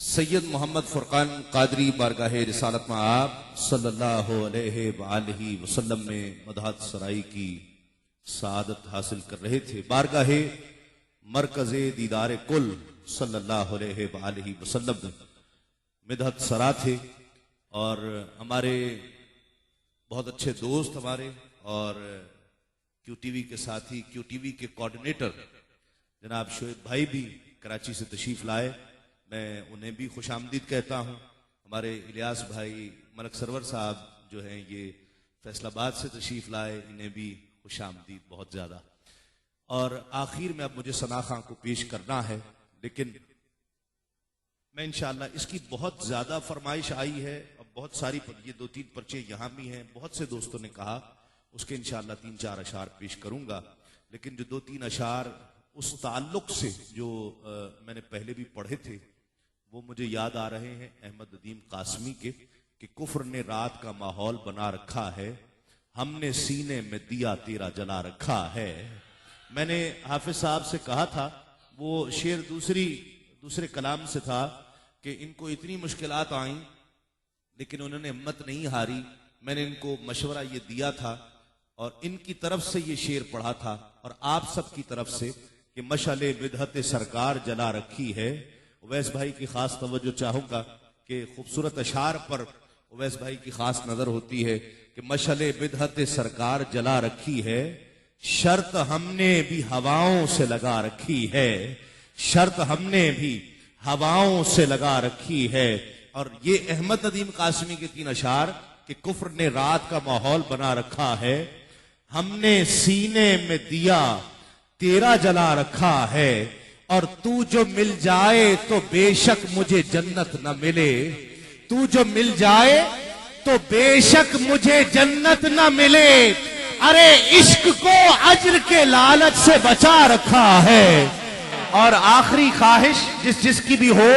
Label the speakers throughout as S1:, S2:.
S1: سید محمد فرقان قادری بارگاہ رسالت میں آپ صلی اللہ علیہ وآلہ وسلم میں مدحت سرائی کی سعادت حاصل کر رہے تھے۔ بارگاہ مرکز دیدار کل صلی اللہ علیہ وآلہ وسلم مدحت سرا تھے، اور ہمارے بہت اچھے دوست ہمارے اور کیو ٹی وی کے ساتھی، کیو ٹی وی کے کوارڈینیٹر جناب شعیب بھائی بھی کراچی سے تشریف لائے، میں انہیں بھی خوش آمدید کہتا ہوں۔ ہمارے الیاس بھائی ملک سرور صاحب جو ہیں یہ فیصل آباد سے تشریف لائے، انہیں بھی خوش آمدید بہت زیادہ۔ اور آخر میں اب مجھے ثنا خان کو پیش کرنا ہے، لیکن میں انشاءاللہ اس کی بہت زیادہ فرمائش آئی ہے، اب بہت ساری یہ 2-3 پرچے یہاں بھی ہیں، بہت سے دوستوں نے کہا اس کے انشاءاللہ 3-4 اشعار پیش کروں گا، لیکن جو 2-3 اشعار اس تعلق سے جو میں نے پہلے بھی پڑھے تھے وہ مجھے یاد آ رہے ہیں احمد ندیم قاسمی کے، کہ کفر نے رات کا ماحول بنا رکھا ہے، ہم نے سینے میں دیا تیرا جلا رکھا ہے۔ میں نے حافظ صاحب سے کہا تھا، وہ شعر دوسرے کلام سے تھا کہ ان کو اتنی مشکلات آئیں لیکن انہوں نے ہمت نہیں ہاری، میں نے ان کو مشورہ یہ دیا تھا اور ان کی طرف سے یہ شعر پڑھا تھا اور آپ سب کی طرف سے کہ مشعل بدعت سرکار جلا رکھی ہے۔ اویس بھائی کی خاص توجہ چاہوں گا کہ خوبصورت اشعار پر اویس بھائی کی خاص نظر ہوتی ہے کہ مشعل بدعت سرکار جلا رکھی ہے، شرط ہم نے بھی ہواؤں سے لگا رکھی ہے، شرط ہم نے بھی ہواؤں سے لگا رکھی ہے۔ اور یہ احمد ندیم قاسمی کے 3 اشعار کہ کفر نے رات کا ماحول بنا رکھا ہے، ہم نے سینے میں دیا تیرا جلا رکھا ہے، اور تو جو مل جائے تو بے شک مجھے جنت نہ ملے، تو جو مل جائے تو بے شک مجھے جنت نہ ملے، ارے عشق کو اجر کے لالچ سے بچا رکھا ہے۔ اور آخری خواہش جس کی بھی ہو،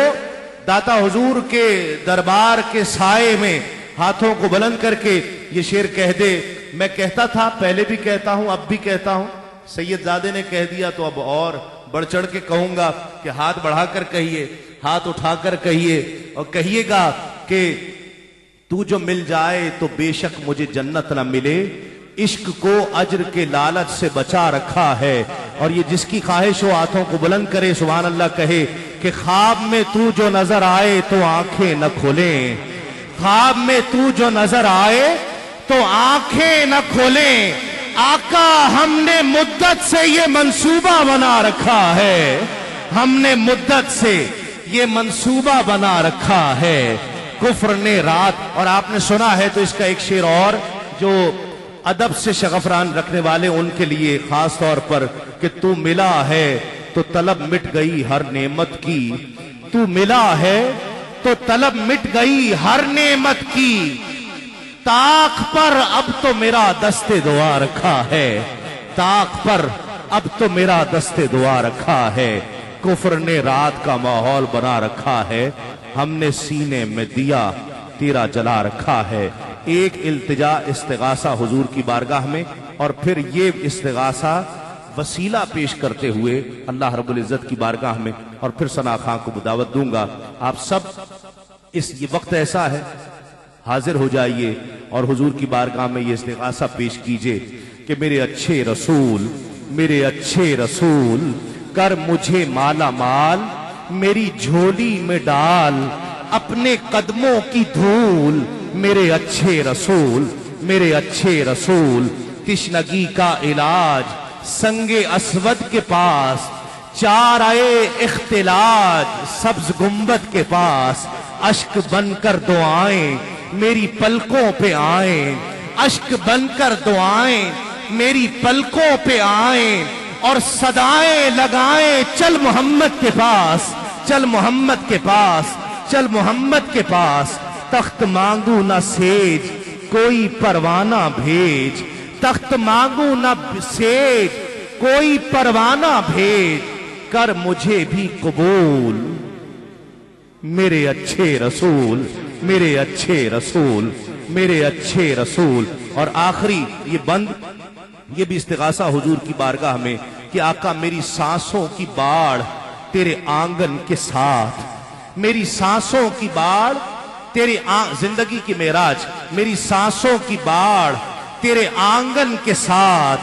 S1: داتا حضور کے دربار کے سائے میں ہاتھوں کو بلند کر کے یہ شعر کہہ دے۔ میں کہتا تھا، پہلے بھی کہتا ہوں، اب بھی کہتا ہوں، سید زادے نے کہہ دیا تو اب اور بڑھ چڑھ کے کہوں گا کہ ہاتھ بڑھا کر کہیے، ہاتھ اٹھا کر کہیے، اور کہیے گا کہ تو جو مل جائے تو بے شک مجھے جنت نہ ملے، عشق کو اجر کے لالچ سے بچا رکھا ہے۔ اور یہ جس کی خواہش ہو ہاتھوں کو بلند کرے، سبحان اللہ کہے کہ خواب میں تو جو نظر آئے تو آنکھیں نہ کھولیں، خواب میں تو جو نظر آئے تو آنکھیں نہ کھولیں، آقا ہم نے مدت سے یہ منصوبہ بنا رکھا ہے، ہم نے مدت سے یہ منصوبہ بنا رکھا ہے، کفر نے رات۔ اور آپ نے سنا ہے تو اس کا ایک شعر اور جو ادب سے شغفران رکھنے والے ان کے لیے خاص طور پر کہ تو ملا ہے تو طلب مٹ گئی ہر نعمت کی، تو ملا ہے تو طلب مٹ گئی ہر نعمت کی، طاق پر اب تو میرا دست دعا رکھا ہے، طاق پر اب تو میرا دست دعا رکھا ہے، کفر نے رات کا ماحول بنا رکھا ہے، ہم نے سینے میں دیا تیرا جلا رکھا ہے۔ ایک التجا استغاثہ حضور کی بارگاہ میں، اور پھر یہ استغاثہ وسیلہ پیش کرتے ہوئے اللہ رب العزت کی بارگاہ میں، اور پھر ثنا خان کو دعوت دوں گا۔ آپ سب یہ وقت ایسا ہے، حاضر ہو جائیے اور حضور کی بارگاہ میں یہ استغاثہ پیش کیجئے کہ میرے اچھے رسول، میرے اچھے رسول، کر مجھے مالا مال، میری جھولی میں ڈال اپنے قدموں کی دھول، میرے اچھے رسول، میرے اچھے رسول، تشنگی کا علاج سنگ اسود کے پاس، چارۂ اختلاج سبز گنبد کے پاس، اشک بن کر دعائیں میری پلکوں پہ آئیں، اشک بن کر دعائیں میری پلکوں پہ آئیں، اور صدائیں لگائیں چل محمد کے پاس، چل محمد کے پاس، چل محمد کے پاس، تخت مانگو نہ سیج کوئی پروانہ بھیج، تخت مانگو نہ سیج کوئی پروانہ بھیج، کر مجھے بھی قبول میرے اچھے رسول، میرے اچھے رسول، میرے اچھے رسول۔ اور آخری یہ بند، یہ بھی استغاثہ حضور کی بارگاہ میں کہ آقا میری سانسوں کی باڑ
S2: تیرے آنگن کے ساتھ، میری سانسوں کی باڑ تیرے زندگی کی معراج، میری سانسوں کی باڑ تیرے آنگن کے ساتھ،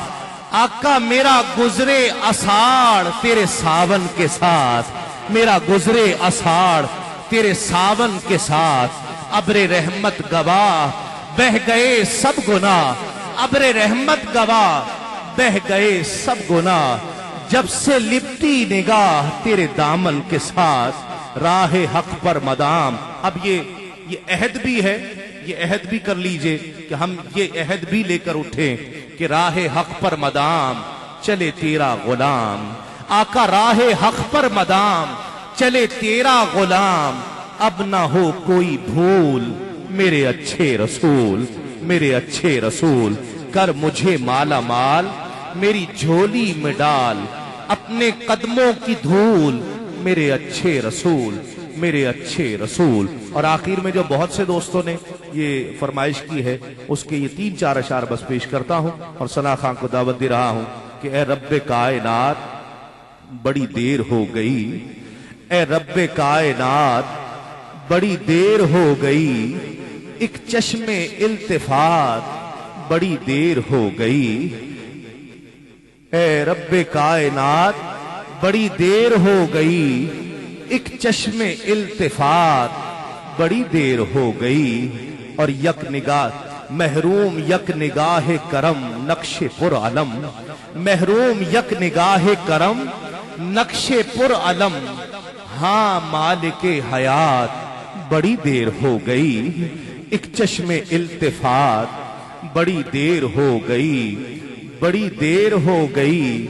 S2: آقا میرا گزرے اساڑ تیرے ساون کے ساتھ، میرا گزرے اساڑ تیرے ساون کے ساتھ، ابر رحمت گواہ بہ گئے سب گناہ، ابر رحمت گواہ بہ گئے سب گناہ، جب سے لپٹی نگاہ تیرے دامن کے ساتھ، راہ حق پر مدام۔ اب یہ عہد بھی ہے، یہ عہد بھی کر لیجئے کہ ہم یہ عہد بھی لے کر اٹھیں کہ راہ حق پر مدام چلے تیرا غلام، آقا راہ حق پر مدام چلے تیرا غلام، اب نہ ہو کوئی بھول میرے اچھے رسول، میرے اچھے رسول، کر مجھے مالا مال میری جھولی میں ڈال، اپنے قدموں کی دھول میرے اچھے رسول، میرے اچھے رسول۔ اور آخر میں جو بہت سے دوستوں نے یہ فرمائش کی ہے، اس کے یہ 3-4 اشعار بس پیش کرتا ہوں اور ثنا خان کو دعوت دے رہا ہوں کہ اے رب کائنات بڑی دیر ہو گئی، اے رب کائنات بڑی دیر ہو گئی، ایک چشم التفات بڑی دیر ہو گئی، اے رب کائنات بڑی دیر ہو گئی، ایک چشم التفات بڑی دیر ہو گئی، اور یک نگاہ محروم یک نگاہ کرم نقش پر علم، محروم یک نگاہ کرم نقش پر علم، ہاں مالک حیات بڑی دیر ہو گئی، ایک چشم التفات بڑی دیر ہو گئی، بڑی دیر ہو گئی،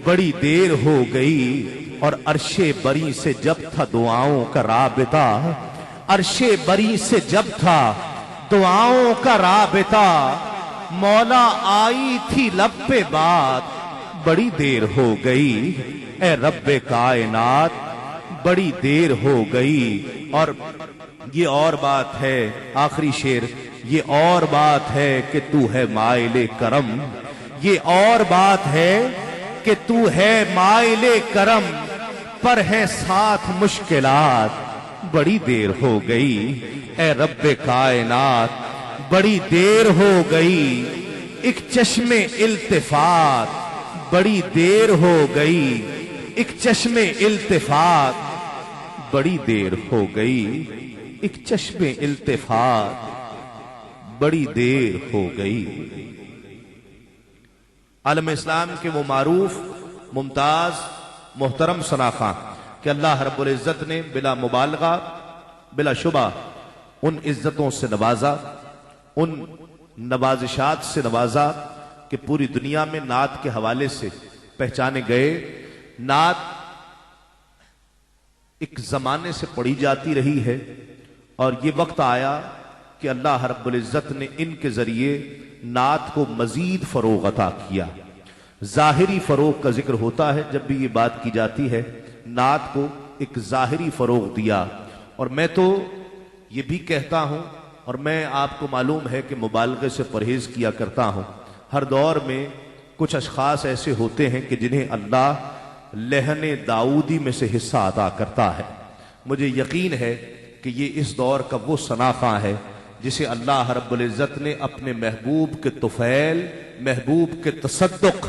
S2: بڑی دیر ہو گئی، اور عرش بری سے جب تھا دعاؤں کا رابطہ، عرش بری سے جب تھا دعاؤں کا رابطہ، مولا آئی تھی لب پہ بات بڑی دیر ہو گئی، اے رب کائنات بڑی دیر ہو گئی۔ اور یہ اور بات ہے، آخری شعر، یہ اور بات ہے کہ تو ہے مائل کرم، یہ اور بات ہے کہ تو ہے مائل کرم، پر ہے ساتھ مشکلات بڑی دیر ہو گئی، اے رب کائنات بڑی دیر ہو گئی، ایک چشم التفات بڑی دیر ہو گئی، ایک چشم التفات بڑی دیر ہو گئی، ایک چشم التفات بڑی دیر ہو گئی۔ عالم اسلام کے وہ معروف ممتاز محترم ثنا خان کہ اللہ رب العزت نے بلا مبالغہ بلا شبہ ان عزتوں سے نوازا، ان نوازشات سے نوازا کہ پوری دنیا میں نعت کے حوالے سے پہچانے گئے۔ نعت ایک زمانے سے پڑھی جاتی رہی ہے، اور یہ وقت آیا کہ اللہ رب العزت نے ان کے ذریعے نعت کو مزید فروغ عطا کیا۔ ظاہری فروغ کا ذکر ہوتا ہے جب بھی یہ بات کی جاتی ہے، نعت کو ایک ظاہری فروغ دیا۔ اور میں تو یہ بھی کہتا ہوں، اور میں آپ کو معلوم ہے کہ مبالغے سے پرہیز کیا کرتا ہوں، ہر دور میں کچھ اشخاص ایسے ہوتے ہیں کہ جنہیں اللہ لہن داؤدی میں سے حصہ عطا کرتا ہے۔ مجھے یقین ہے کہ یہ اس دور کا وہ ثنا خان ہے جسے اللہ رب العزت نے اپنے محبوب کے طفیل، محبوب کے تصدق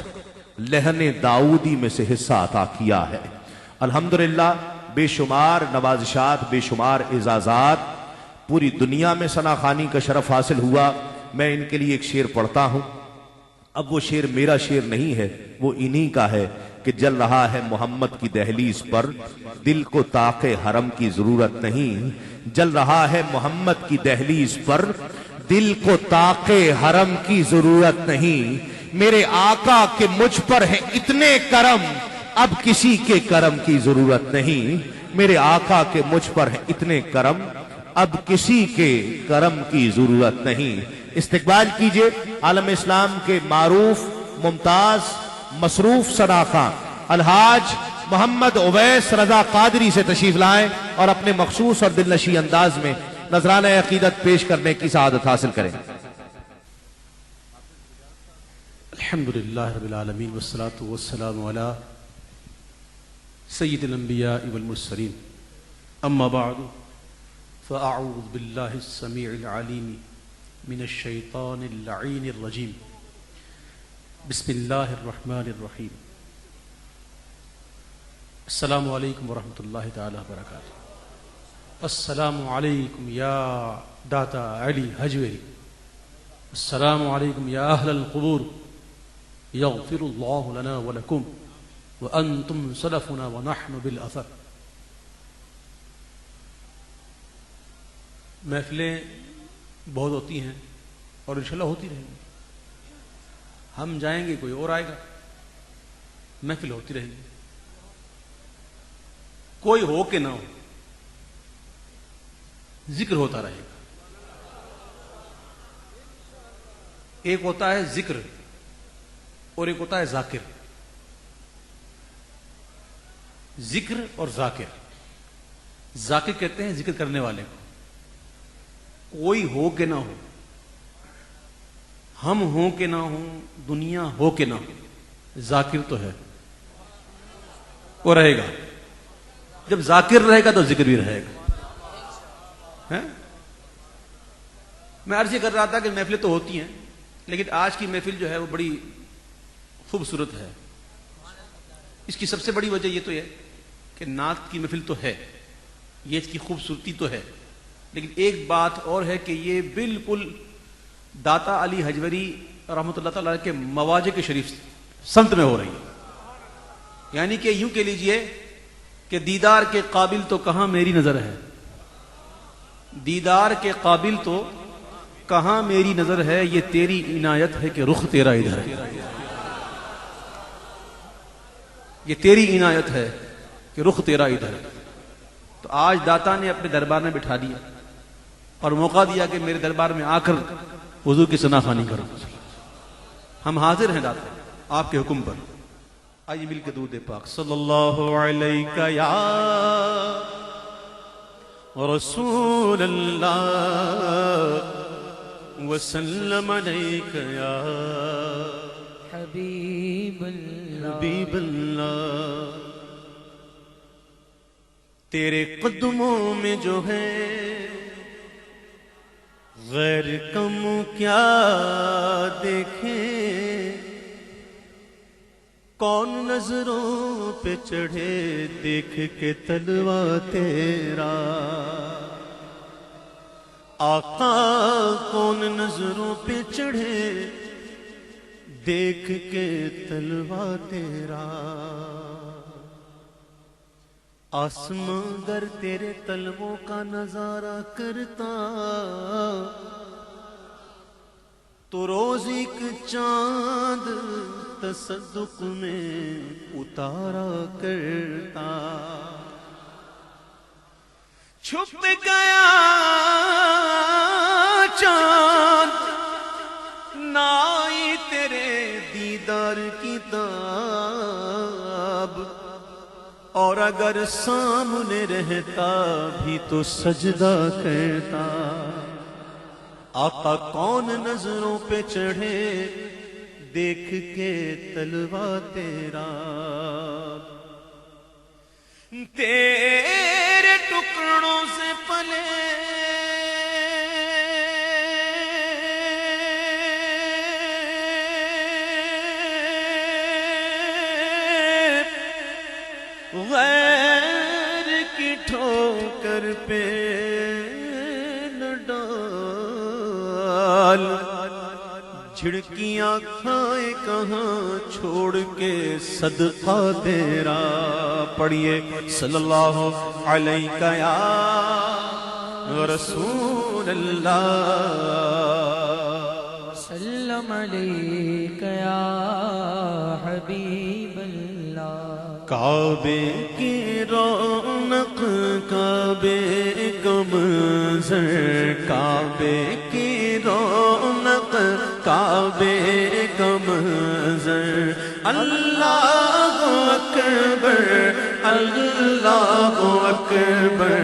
S2: لہن داؤدی میں سے حصہ عطا کیا ہے۔ الحمدللہ بے شمار نوازشات، بے شمار اعزازات، پوری دنیا میں ثنا خوانی کا شرف حاصل ہوا۔ میں ان کے لیے ایک شعر پڑھتا ہوں۔ اب وہ شعر میرا شعر نہیں ہے، وہ انہی کا ہے کہ جل رہا ہے محمد کی دہلیز پر، دل کو طاق حرم کی ضرورت نہیں۔ جل رہا ہے محمد کی دہلیز پر، دل کو طاق حرم کی ضرورت نہیں۔ میرے آقا کے مجھ پر ہے اتنے کرم، اب کسی کے کرم کی ضرورت نہیں۔ میرے آقا کے مجھ پر ہے اتنے کرم، اب کسی کے کرم کی ضرورت نہیں۔ استقبال کیجئے عالم اسلام کے معروف ممتاز مصروف ثنا خان الحاج محمد اویس رضا قادری سے تشریف لائیں اور اپنے مخصوص اور دلنشیں انداز میں نذرانہ عقیدت پیش کرنے کی سعادت حاصل کریں۔
S3: الحمدللہ رب العالمین والصلاة والسلام علی سید الانبیاء والمرسلین اما بعد فاعوذ باللہ السمیع العلیم من الشیطان اللعین الرجیم بسم اللہ الرحمن الرحیم السلام علیکم ورحمۃ اللہ تعالی وبرکاتہ. السلام علیکم یا داتا علی حجویری. السلام علیکم یا اہل القبور یغفر اللہ لنا ولکم وانتم سلفنا ونحن بالاثر. محفلیں بہت ہوتی ہیں اور انشاءاللہ ہوتی رہیں گی. ہم جائیں گے کوئی اور آئے گا, محفل ہوتی رہے گی. کوئی ہو کہ نہ ہو ذکر ہوتا رہے گا. ایک ہوتا ہے ذکر اور ایک ہوتا ہے ذاکر. ذکر اور ذاکر. ذاکر کہتے ہیں ذکر کرنے والے کو. کوئی ہو کہ نہ ہو, ہم ہوں کہ نہ ہوں, دنیا ہو کہ نہ ہو, ذاکر تو ہے وہ رہے گا. جب ذاکر رہے گا تو ذکر بھی رہے گا. میں عرض یہ کر رہا تھا کہ محفلیں تو ہوتی ہیں لیکن آج کی محفل جو ہے وہ بڑی خوبصورت ہے. اس کی سب سے بڑی وجہ یہ تو ہے کہ نعت کی محفل تو ہے, یہ اس کی خوبصورتی تو ہے, لیکن ایک بات اور ہے کہ یہ بالکل داتا علی حجویری رحمۃ اللہ تعالی کے مواجہ کے شریف سمت میں ہو رہی ہے. یعنی کہ یوں کہہ لیجئے کہ دیدار کے قابل تو کہاں میری نظر ہے, دیدار کے قابل تو کہاں میری نظر ہے, یہ تیری عنایت ہے کہ رخ تیرا ادھر ہے. یہ تیری عنایت ہے کہ رخ تیرا ادھر ہے. تو آج داتا نے اپنے دربار میں بٹھا دیا اور موقع دیا کہ میرے دربار میں آ کر حضور کی ثنا خوانی کرو. ہم حاضر ہیں داتا آپ کے حکم پر. آئیے مل کے درود پاک. صلی اللہ علیہ یا رسول اللہ وسلم علیک یا
S4: حبیب اللہ.
S3: حبیب اللہ. تیرے قدموں میں جو ہے غیر کم کیا دیکھیں, کون نظروں پہ چڑھے دیکھ کے تلوا تیرا. آقا کون نظروں پہ چڑھے دیکھ کے تلوا تیرا. آسمان گر تیرے تلووں کا نظارہ کرتا تو روز ایک چاند تصدق میں اتارا کرتا. چھپ گیا چاند نہ آئی تیرے دیدار کی تاب, اور اگر سامنے رہتا بھی تو سجدہ کرتا. آقا کون نظروں پہ چڑھے دیکھ کے تلوا تیرا. تیرے ٹکڑوں سے پلے غیر کی ٹھوکر پہ نہ ڈال, جھڑکیاں کھائے کہاں چھوڑ کے صدقہ تیرا. پڑھیے صلی اللہ علیہ یا رسول اللہ
S4: سلم علیک یا حبیب اللہ.
S3: کعبے کی رونق کعبے کا منظر, کعبے کی رونق کعبے کا منظر. اللہ اکبر اللہ اکبر.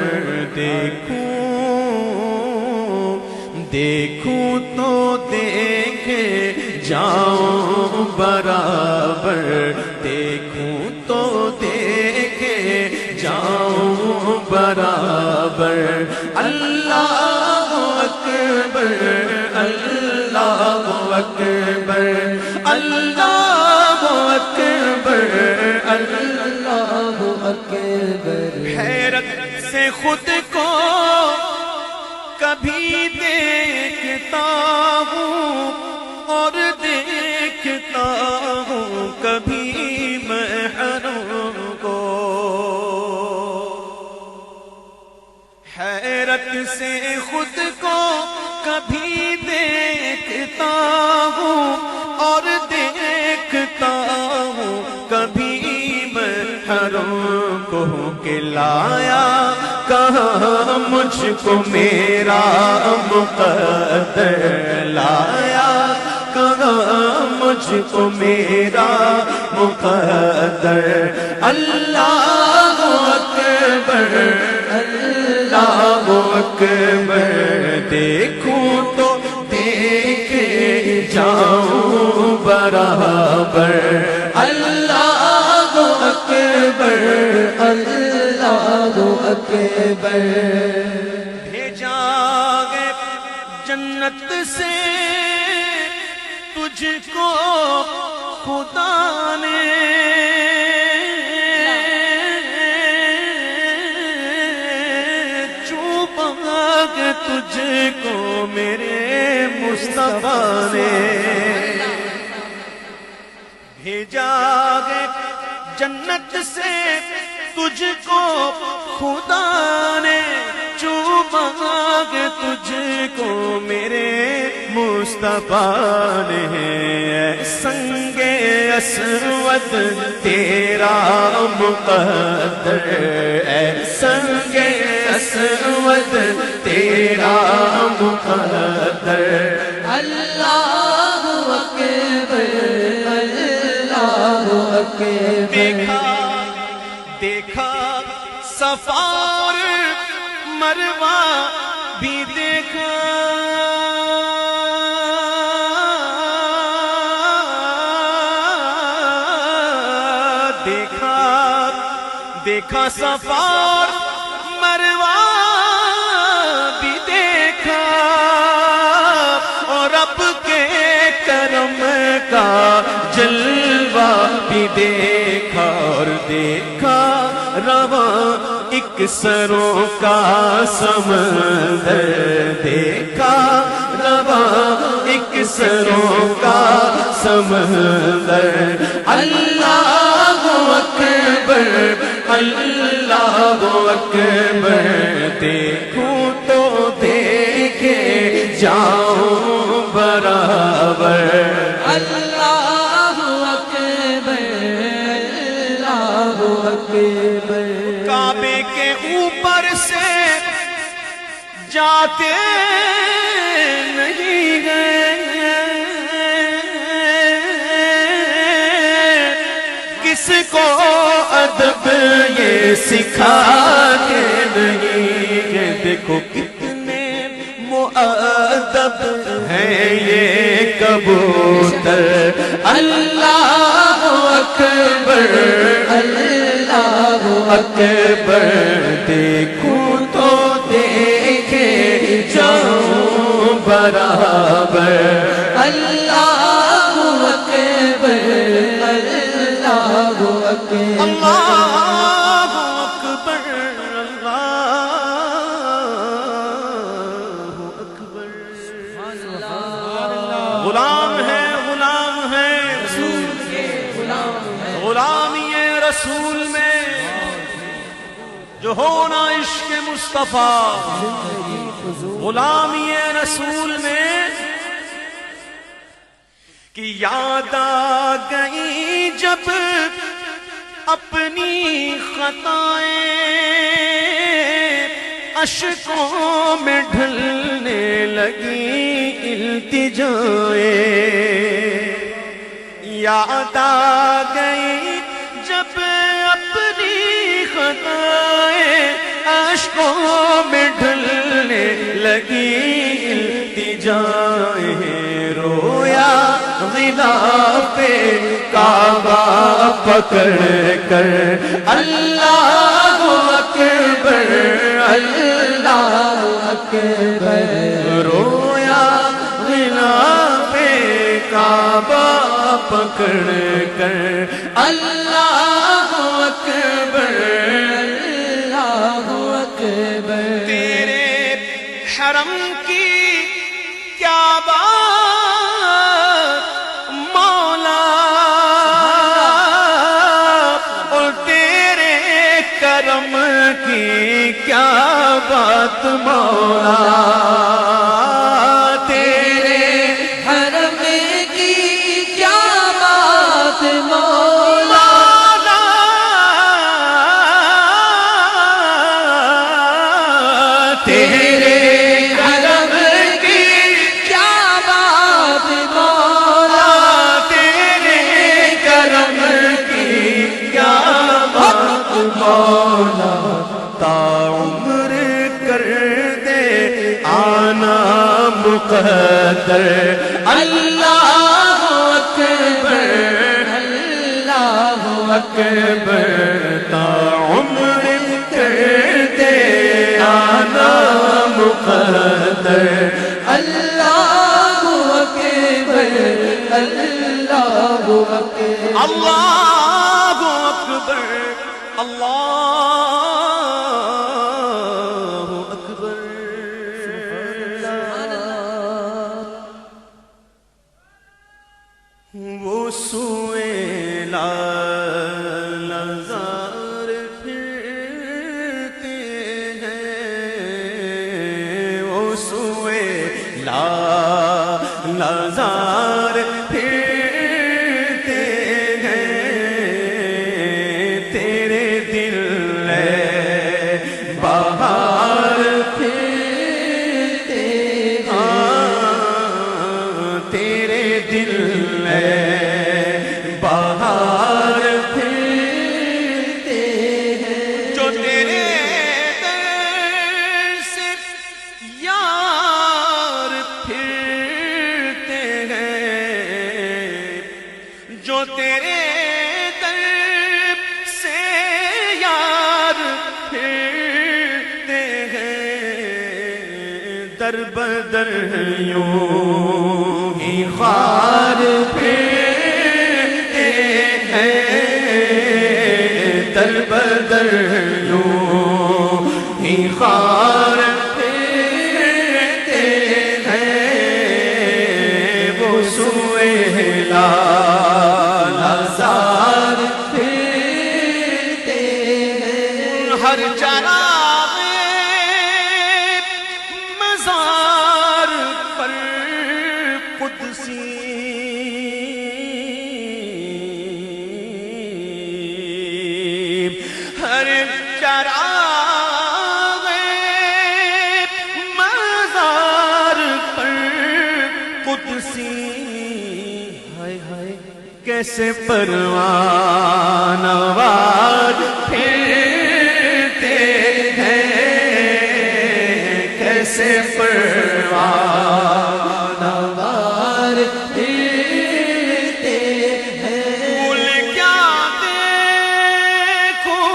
S3: دیکھوں تو دیکھے جاؤں برابر, دیکھوں تو دیکھے
S5: برابر اللہ اکبر اللہ اکبر اللہ اکبر
S4: اللہ اکبر
S5: حیرت سے خود کو کبھی دیکھتا ہوں اور دیکھتا ہوں کبھی محرم کو حیرت سے خود کو کبھی دیکھتا ہوں اور دیکھتا ہوں کبھی محرم کو کہ لایا کہاں مجھ کو میرا مقدر لایا کہاں مجھ کو میرا مقدر اللہ اکبر اللہ اکبر دیکھوں تو دیکھے جاؤں برابر اللہ اکبر
S4: اللہ اکبر
S5: بھیجا گے جنت سے تجھ کو خدا نے چھپا کے تجھ کو میرے مصطفیٰ نے بھیجا گے جنت سے تجھ کو خدا نے چوما کے تجھ کو میرے مصطفیٰ نے سنگ اسود تیرا مقدر اے سنگ اسود تیرا مقدر
S4: اللہ اکبر اللہ اکبر
S5: دیکھا دیکھا صفا اور مروہ بھی دیکھا دیکھا دیکھا صفا اور مروہ بھی دیکھا اور رب کے کرم کا جلوہ بھی دیکھا اور دیکھا رواں ایک سروں کا سمندر دیکھا رواں ایک سروں کا سمندر اللہ اکبر اللہ اکبر دیکھوں تو دیکھے جاؤں برابر
S4: اللہ اکبر اللہ اکبر
S5: کعبے کے اوپر سے جاتے نہیں گئے کس کو ادب یہ سکھاتے نہیں گئے دیکھو کتنے مؤدب ہیں یہ کبوتر اللہ اکبر اللہ اکبر دیکھوں تو دیکھے جاؤں برابر
S4: اللہ اکبر اللہ اکبر
S5: اللہ اکبر اللہ اکبر غلام ہے غلامی رسول میں جو ہونا عشق مصطفیٰ غلامی رسول میں کہ یاد آ گئی جب اپنی خطائیں اشکوں میں ڈھلنے لگی التجائیں یاد آ گئی جب اپنی خطائیں اشکوں میں ڈھلنے لگی التجائیں رویا غلاف کعبہ پکڑ کر اللہ اکبر پکڑ کر
S4: اللہ اکبر اللہ اکبر
S5: تیرے حرم کی کیا بات مولا، اور تیرے کرم کی کیا بات مولا،
S4: تیرے حرم کی کیا بات مولا،
S5: تیرے
S4: حرم کی کیا بات مولا،
S5: تیرے کرم کی کیا بات مولا، تا عمر کر دے آنا مقدر
S4: اللہ اکبر اللہ
S5: اکبر، تا عمر کر دے آنا مقدر
S4: اللہ اکبر اللہ اکبر
S5: اللہ اکبر اللہ اکبر۔ وہ سوئے لازار پھرتے ہیں، وہ سوئے لازار پھرتے ہیں، تیرے دل بہار
S4: پھرتے
S5: تیرے دل بہار
S4: پھرتے ہیں،
S5: جو تیرے در سے یار پھرتے ہیں، جو تیرے در سے یار پھرتے ہیں، در بدر یوں ہی خار پھرتے ہیں، در بدر یوں ہی خار پھرتے ہیں، وہ سوئے لازار
S4: پھرتے ہیں،
S5: ہر چراغ مزار پر قدسی ہر چراغ مزار پر قدسی، ہائے ہائے کیسے پروان وار پھرتے ہیں، کیسے پروان
S4: وار پھرتے ہیں،
S5: پھول کیا دیکھوں،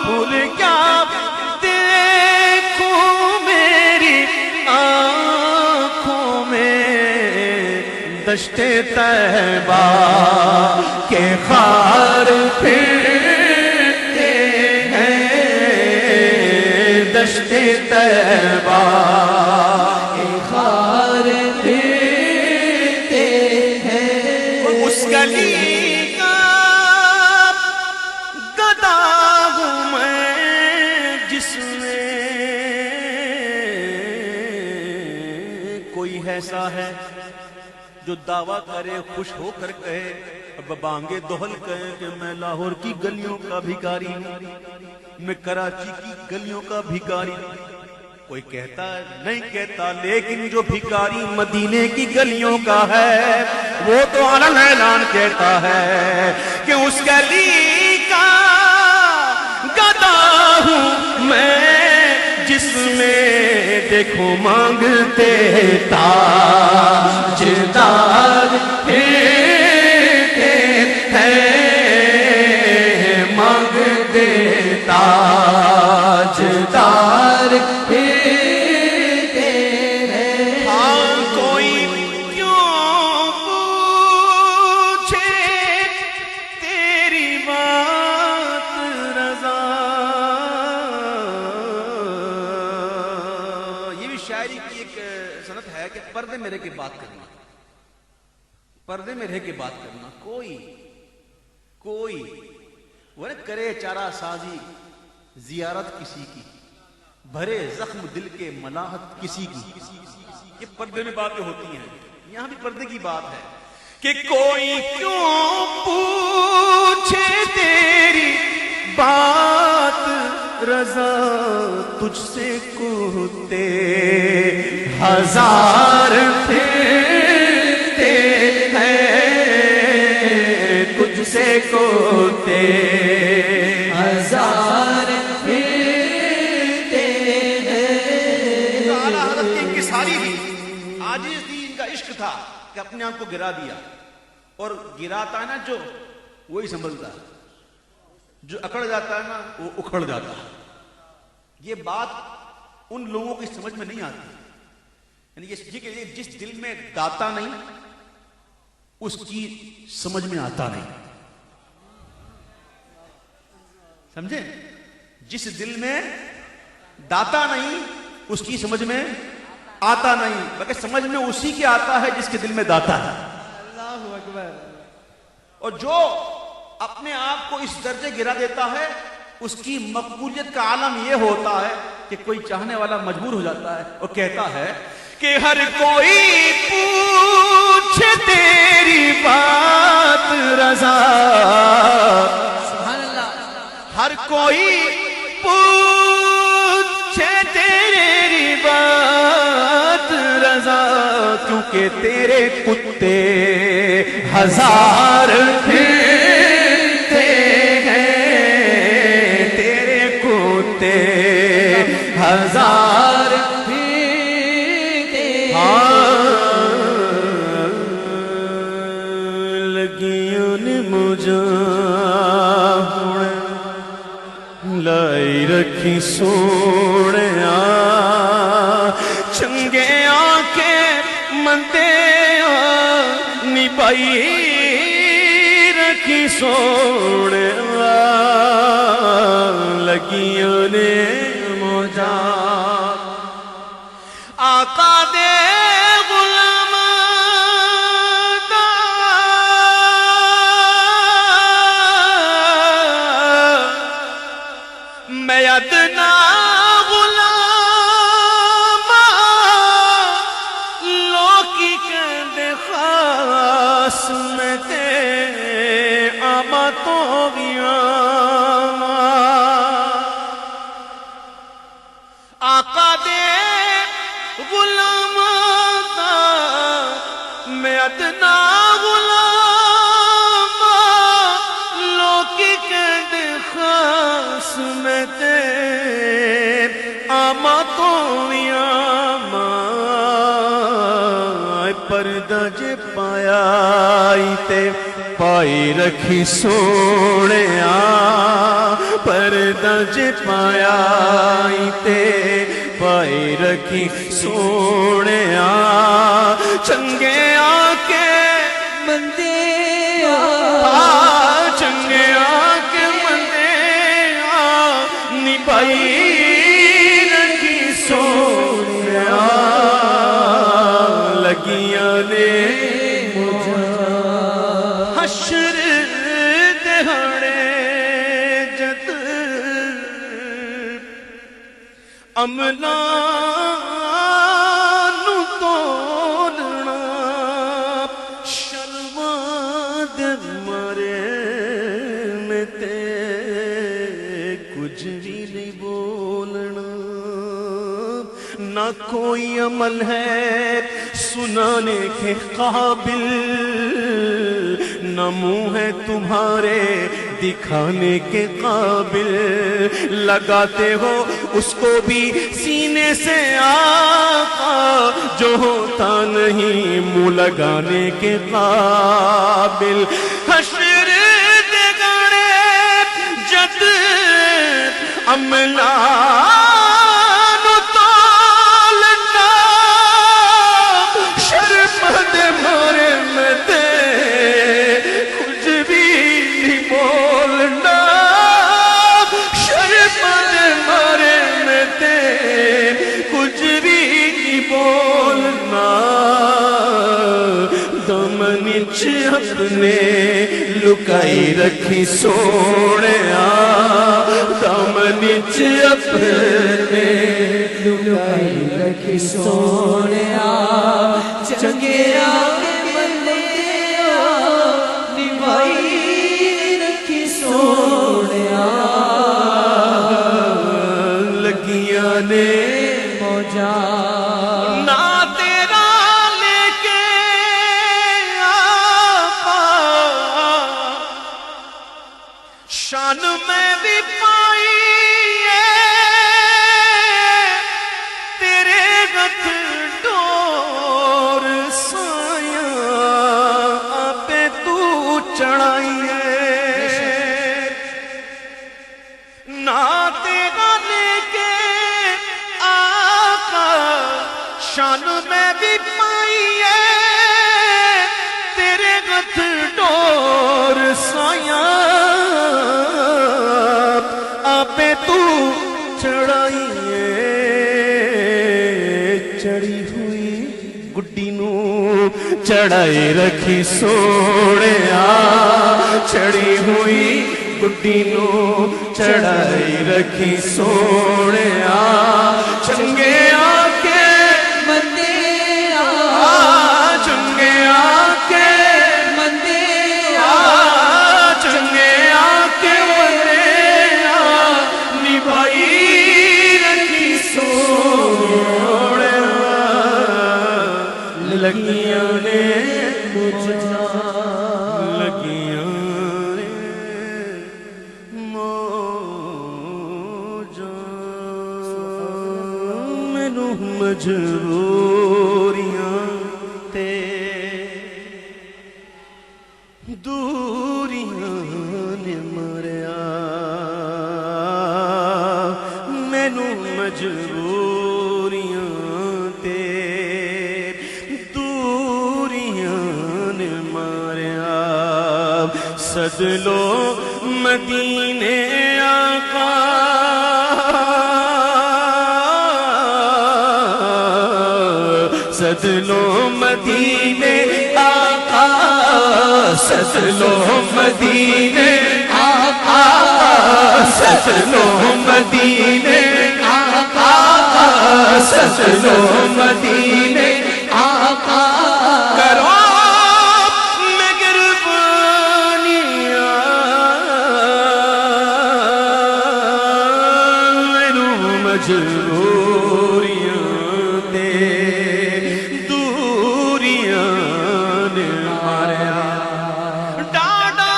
S5: پھول کیا دیکھوں میری آنکھوں میں، دشت طیبہ کے خار پھرتے ہیں، دشت طیبہ
S4: کے خار پھرتے ہیں،
S5: اس گلی کا گدا ہوں میں جس میں کوئی ایسا ہے جو دعویٰ کرے خوش ہو کر کہے، اب بانگے دوہل کہے کہ میں لاہور کی گلیوں کا بھکاری ہوں، میں کراچی کی گلیوں کا بھکاری ہوں۔ کوئی کہتا ہے نہیں کہتا، لیکن جو بھکاری مدینے کی گلیوں کا ہے وہ تو علن اعلان کہتا ہے کہ اس گلی کا گدا ہوں میں جس میں دیکھو مانگتے تاجدار پھرتے ہیں، مانگتے
S3: سلطنت ہے کہ پردے میں رہ کے بات کرنا، پردے میں رہ کے بات کرنا. کوئی وہ نہ کرے چارہ سازی زیارت کسی کی، بھرے زخم دل کے ملاحت کسی کی. یہ پردے میں باتیں ہوتی ہیں. یہاں بھی پردے کی بات ہے کہ کوئی کیوں پوچھے تیری بات رضا تجھ سے کوتے ہزار پھرتے ہیں، تجھ سے کوتے
S4: ہزار پھرتے ہیں.
S3: اعلیٰ حضرت کی انکساری تھی، عاجز تھی، ان کا عشق تھا کہ اپنے آپ کو گرا دیا. اور گراتا ہے نا جو وہی سنبھلتا ہے، جو اکڑ جاتا ہے نا وہ اکھڑ جاتا ہے. یہ بات ان لوگوں کی سمجھ میں نہیں آتی. یعنی یہ کہ جس دل میں داتا نہیں اس کی سمجھ میں آتا نہیں. سمجھے؟ جس دل میں داتا نہیں اس کی سمجھ میں آتا نہیں، بلکہ سمجھ میں اسی کے آتا ہے جس کے دل میں داتا ہے.
S4: اللہ اکبر.
S3: اور جو اپنے آپ کو اس درجے گرا دیتا ہے اس کی مقبولیت کا عالم یہ ہوتا ہے کہ کوئی چاہنے والا مجبور ہو جاتا ہے اور کہتا ہے کہ ہر کوئی پوچھے تیری بات رضا،
S4: سبحان اللہ.
S3: ہر کوئی پوچھے تیری بات رضا، کیونکہ تیرے کتے ہزار پھرتے ہیں، تیرے کتے ہزار
S4: پھرتے
S5: لگیوں نے مجھے لائی رکھی سونے چنگے آنکھیں مندے نبائی رکھی سونے لگیوں نے مجھے آقا دے غلام دا میں ادنا غلام لوکی کہندے خاص میں تے آما تو گیا آقا دے غلام میں ادنا غلام لوکی کہندے خاص میں تے آما تو آما پردہ جے پایا تے پائی رکھی سونے پردہ جے پایا تے پائی رکھی سونے چنگے آکے
S4: مندے
S3: چنگے آکے مندے نبائی رکھی سونے لگیاں نے حشر دہاڑے جد عملہ نو تولنا شرماں دے مرے میں تے کچھ بھی نہیں بولنا نہ کوئی عمل ہے سنانے کے قابل نہ منہ ہے تمہارے دکھانے کے قابل لگاتے ہو اس کو بھی سینے سے آقا جو ہوتا نہیں منہ لگانے کے قابل حشر دے گاڑے جد عملہ
S5: نیچ اپنے لکائی رکھی سونے دم نیچ اپنے
S4: لکائی رکھی سونے چنگیا کے بندے نبھائی رکھی سونے
S5: لگیاں نے
S4: موجا
S5: نہ تیرا لے کے آقا شان میں بھی پائی ہے تیرے گت ڈور سایاں پہ تو چڑھائی ہے نہ تیرا لے کے آقا شان میں بھی پائی ہے تیرے گت ڈور سایاں آپ تو چڑھائی ہے چڑھی ہوئی گڈی نو چڑھائی رکھی سونے چڑھی ہوئی گڈی نو چڑھائی رکھی سونے چنگے آکے
S4: بندے
S5: چنگے آکے
S4: بندے
S5: چنگے آکے بندے نبھائی رکھی سونے لگیاں نے لگیاں نے موجاں مینوں مجبوریاں تے دوریاں نے مریا مینوں مجبوریاں تے دوریاں نے مریا سد لو مدینے آقا سد لو مدینے آقا سد لو مدینے آقا سد لو مدینے آقا سد لو مدینے آقا کرو مجبوریاں تے دوریاں نے ماریا ڈاڈا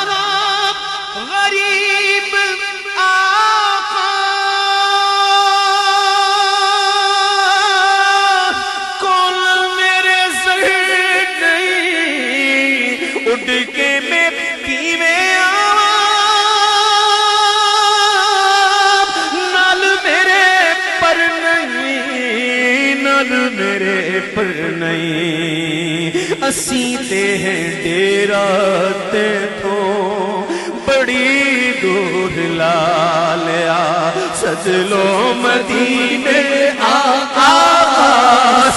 S5: غریب آقا کول میرے زہر نہیں اڑ کے میں پیوے میرے پر نہیں اسی تے ہیں ڈیرا تے تو بڑی دور لا لیا سد لو مدینے آقا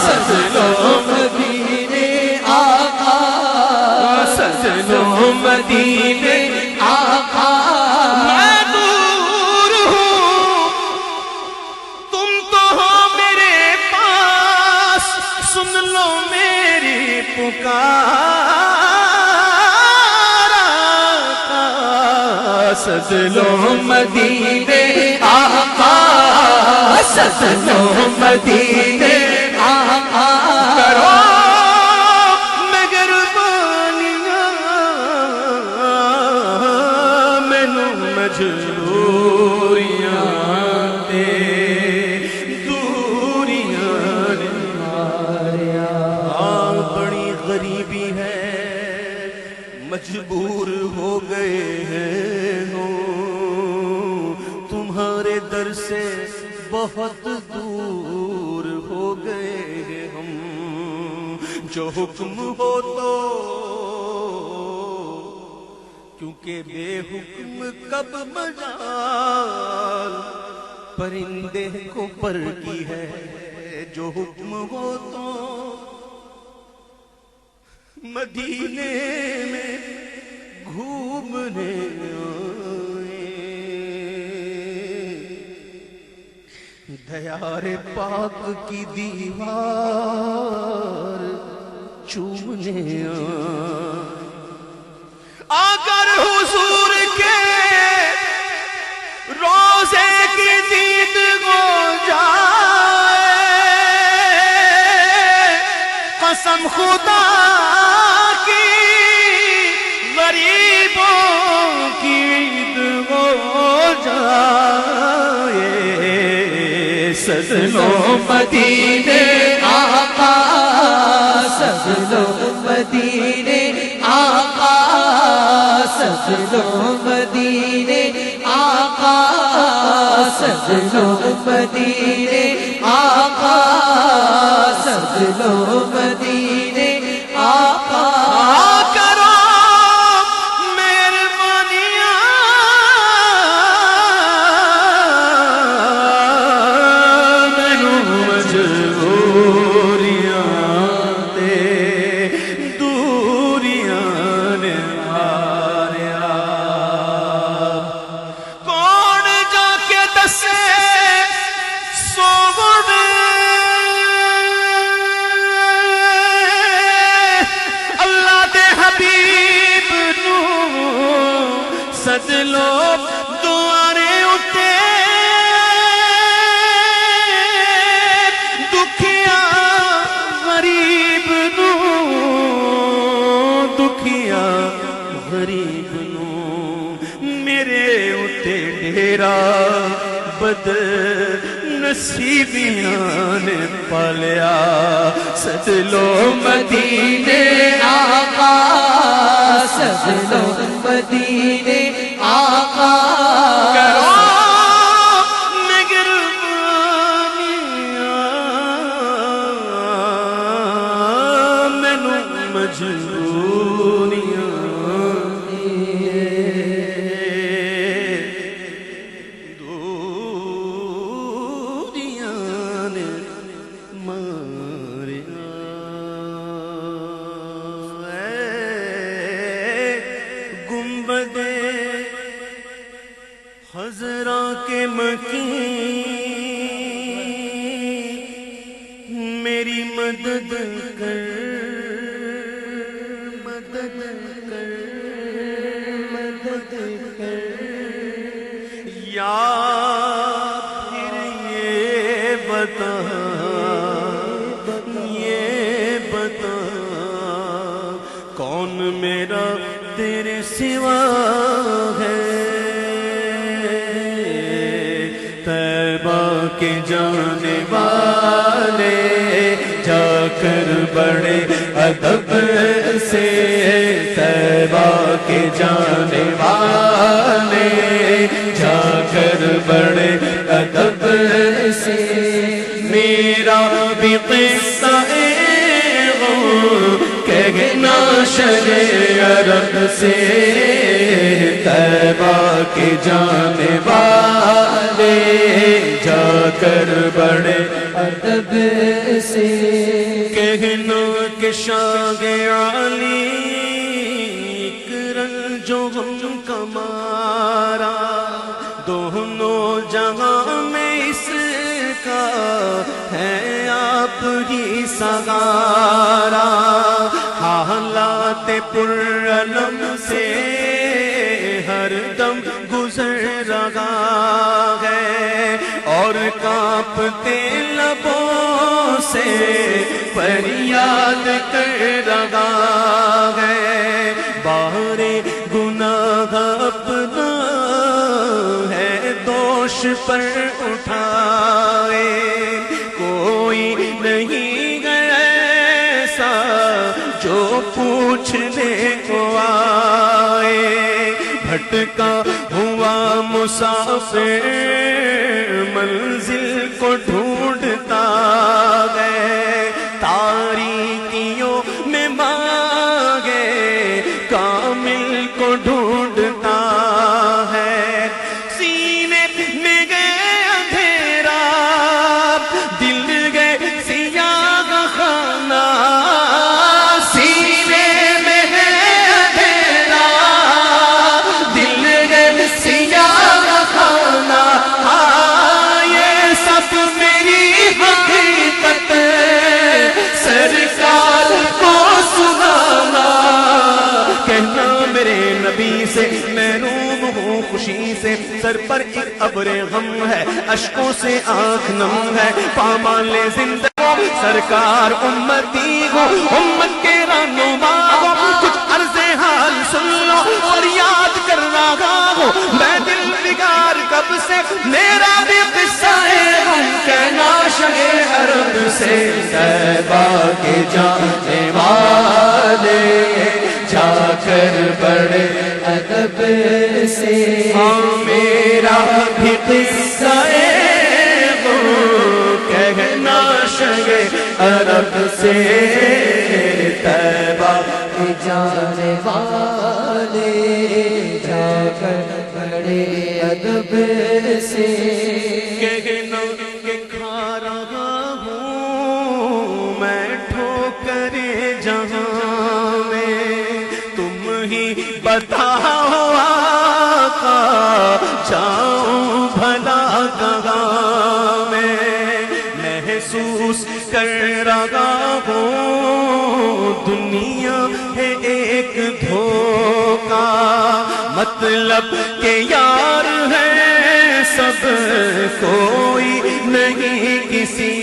S5: سد لو مدینے آقا سد لو مدینے آقا میں دور ہوں تم تو ہو میرے پاس سن لو میری پکار آقا سد لو مدینے آقا سد لو مدینے آقا کرو مہربانیاں مینوں مجبوریاں تے دوریاں نے ماریا بڑی غریبی ہے مجبور ہو گئے ہیں تمہارے در سے بہت دور ہو گئے ہیں ہم جو حکم ہو تو کیونکہ بے حکم کب مجال پرندے کو پر کی ہے جو حکم ہو تو مدینے میں گھومنے آئے، دیار پاک کی دیوار چومنے آئے، اگر حضور کے روزے کی دید ہو جائے، قسم خدا کی غریبوں کی عید ہو جائے،
S4: سجدو مدینے آقا، سجدو مدینے آقا، سجدو مدینے آقا، سجدو مدینے آقا، سجدو مدینے آقا،
S5: کرو مہربانیاں مینوں مجبوریاں تے دوریاں نے ماریا، کون جا کے دسے سونے اللہ دے حبیب نو سد لو دوارے اٹھے، دکھیا غریب نو، دکھیا غریب نو میرے اتے ڈیرا بد نصیبیاں نے پالیا، سد لو
S4: مدینے آقا، سجدو مدینے آقا،
S5: کرو مہربانیاں مینوں مجبوریاں دوریاں نے ماریا، گنبد خضرا کے مکین میری مدد کر، مدد کر، مدد کر، یا پھر یہ بتا، یہ بتا کون میرا تیرے سوا ہے، طیبہ کے جانے والے جا کر بڑے ادب سے، طیبہ کے جانے والے جا کر بڑے ادب سے، میرا بھی قصہ کہنا شرع عرب سے، طیبہ کے جانے والے جا کر بڑے
S4: ادب سے،
S5: کہنا کہ شاہ علی کرن جو ہم کمارا، دونوں جہاں میں اس کا ہے آپ ہی سہارا، حالات پرعلم سے ہر دم گزر رہا ہے، اور کانپتے لبوں سے فریاد کر رہا ہے، باہر گناہ اپنا ہے دوش پر اٹھائے، کوئی نہیں ایسا جو پوچھنے کو آئے، بھٹکا ہوا مسافر منزل کو ڈھونڈتا ہے، تاریکیوں میں مانگے کامل کو ڈھونڈتا ہے، سینے میں گئے اندھیرا دل گئے سیاہ خانہ، سینے نبی سے محروم ہوں خوشی سے، سر پر ایک ابر غم ہے، اشکوں سے آنکھ نم ہے، پامال زندگی سرکار امتی ہو، امت کے رہنما ہو، کچھ عرض حال سن لو اور یاد کر رہا ہو، میں دل بگار کب سے میرا بھی قصہ ہے غم کہنا شگے عرب سے، طیبہ کے جانے والے جا کر بڑے
S4: ادب سے
S5: میرا بھی قصہ کہنا شگے عرب سے، طیبہ
S4: کے جانے والے جا کر بڑے ادب سے
S5: کہنا کہ کھا رہا ہوں میں ٹھوکریں جہاں میں، تم ہی بتاؤ آقا جاؤں بھلا کہاں میں، محسوس کر رہا ہوں دنیا ہے ایک دھوکا، مطلب کہ یار ہے سب کوئی نہیں کسی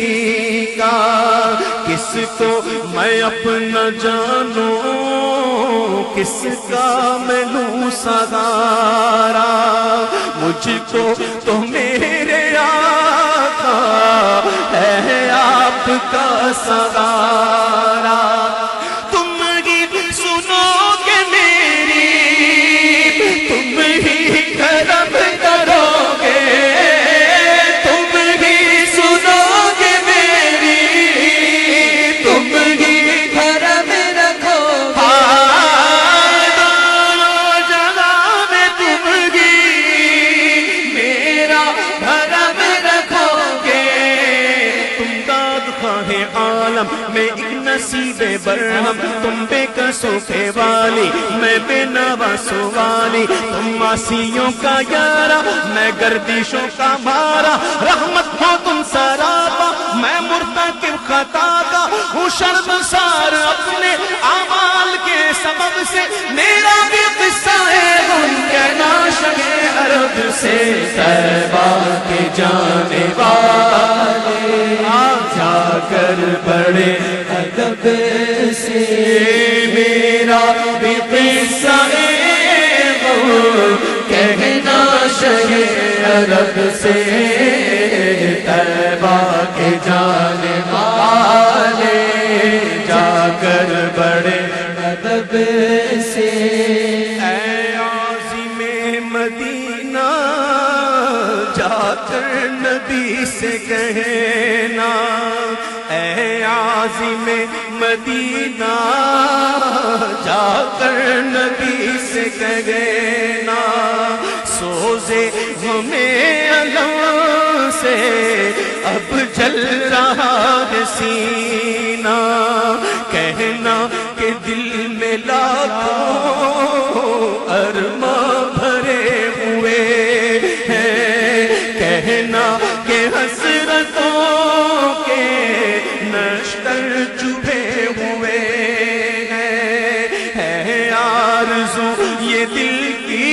S5: کا، کس کو میں اپنا جانوں کس کا میں لوں سہارا، مجھ کو تو میرے آقا ہے آپ کا سہارا، تم ہی سنو گے میری، تم ہی کرم کرو گے، تم ہی سنو گے میری، تم ہی
S4: کرم رکھو
S5: دونوں جگہ میں تم ہی میرا بھرم رکھو گے، تم داد خواہ عالم میں ایک نصیب برہم، تم بے کسوں کے والی میں بے نواسوں والی، تم معصیوں کا یارا میں گردشوں کا مارا، رحمت ہو تم سراپا میں مرتکب خطا کا ہوں شرمسار اپنے اعمال کے سبب سے، میرا بھی قصہ ہے غم کہنا شگے عرب سے، طیبہ کے جانے والے جا کر بڑے
S4: ادب سے
S5: میرا بھی قصہ ہے غم کہنا شگے عرب سے، طیبہ کے جانے والے جا کر بڑے
S4: ادب سے
S5: اے عازم مدینہ جا کر نبی سے کہنا، اے عازم مدینہ جا کر نبی سے کہنا، سوزے ہمیں علم سے اب جل رہا ہے سینہ، کہنا کہ دل میں لاکھوں ارماں بھرے ہوئے ہیں، کہنا کہ حسرتوں کے نشتر چبھے ہوئے ہیں، آرزو یہ دل کی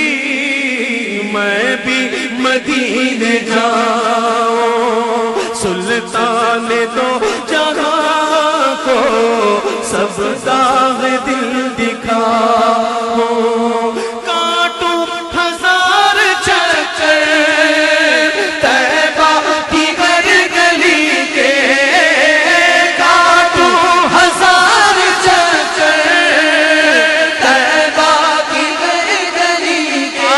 S5: میں بھی مدینے جاؤں، سلطان دو جہاں کو سب داغ دل دکھاؤں، کاٹوں ہزار چکر طیبہ کی ہر گلی کے، کاٹوں ہزار چکر طیبہ کی
S4: ہر گلی کے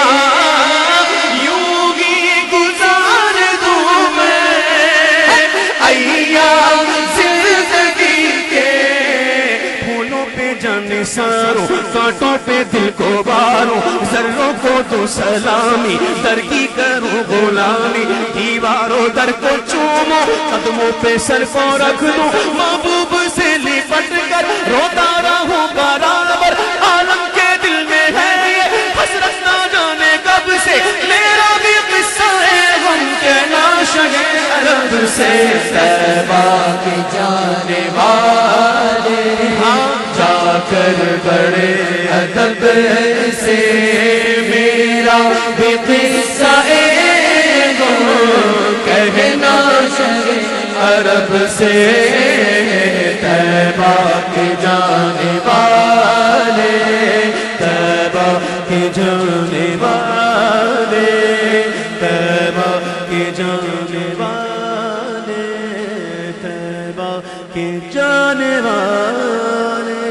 S5: یوں ہی گزار دوں میں ایام زندگی کے، پھولوں پہ جانے ساروں کانٹوں پہ دل کو باروں، ذروں کو دو سلامی در کی کروں غلامی، دیواروں در کو چومو قدموں پہ سر کو رکھ دوں، محبوب سے لپٹ کر روتا رہوں برابر، عالم کے دل میں ہے یہ حسرت نہ جانے کب سے، میرا بھی قصہ ہے غم کہنا شگے عرب سے، طیبہ
S4: کے جانے والے
S5: جا
S4: کر بڑے ادب سے میرا بھی قصہ کہنا شہ عرب سے طیبہ کے جانے والے طیبہ کے جانے والے طیبہ کے جانے والے طیبہ کے جانے والے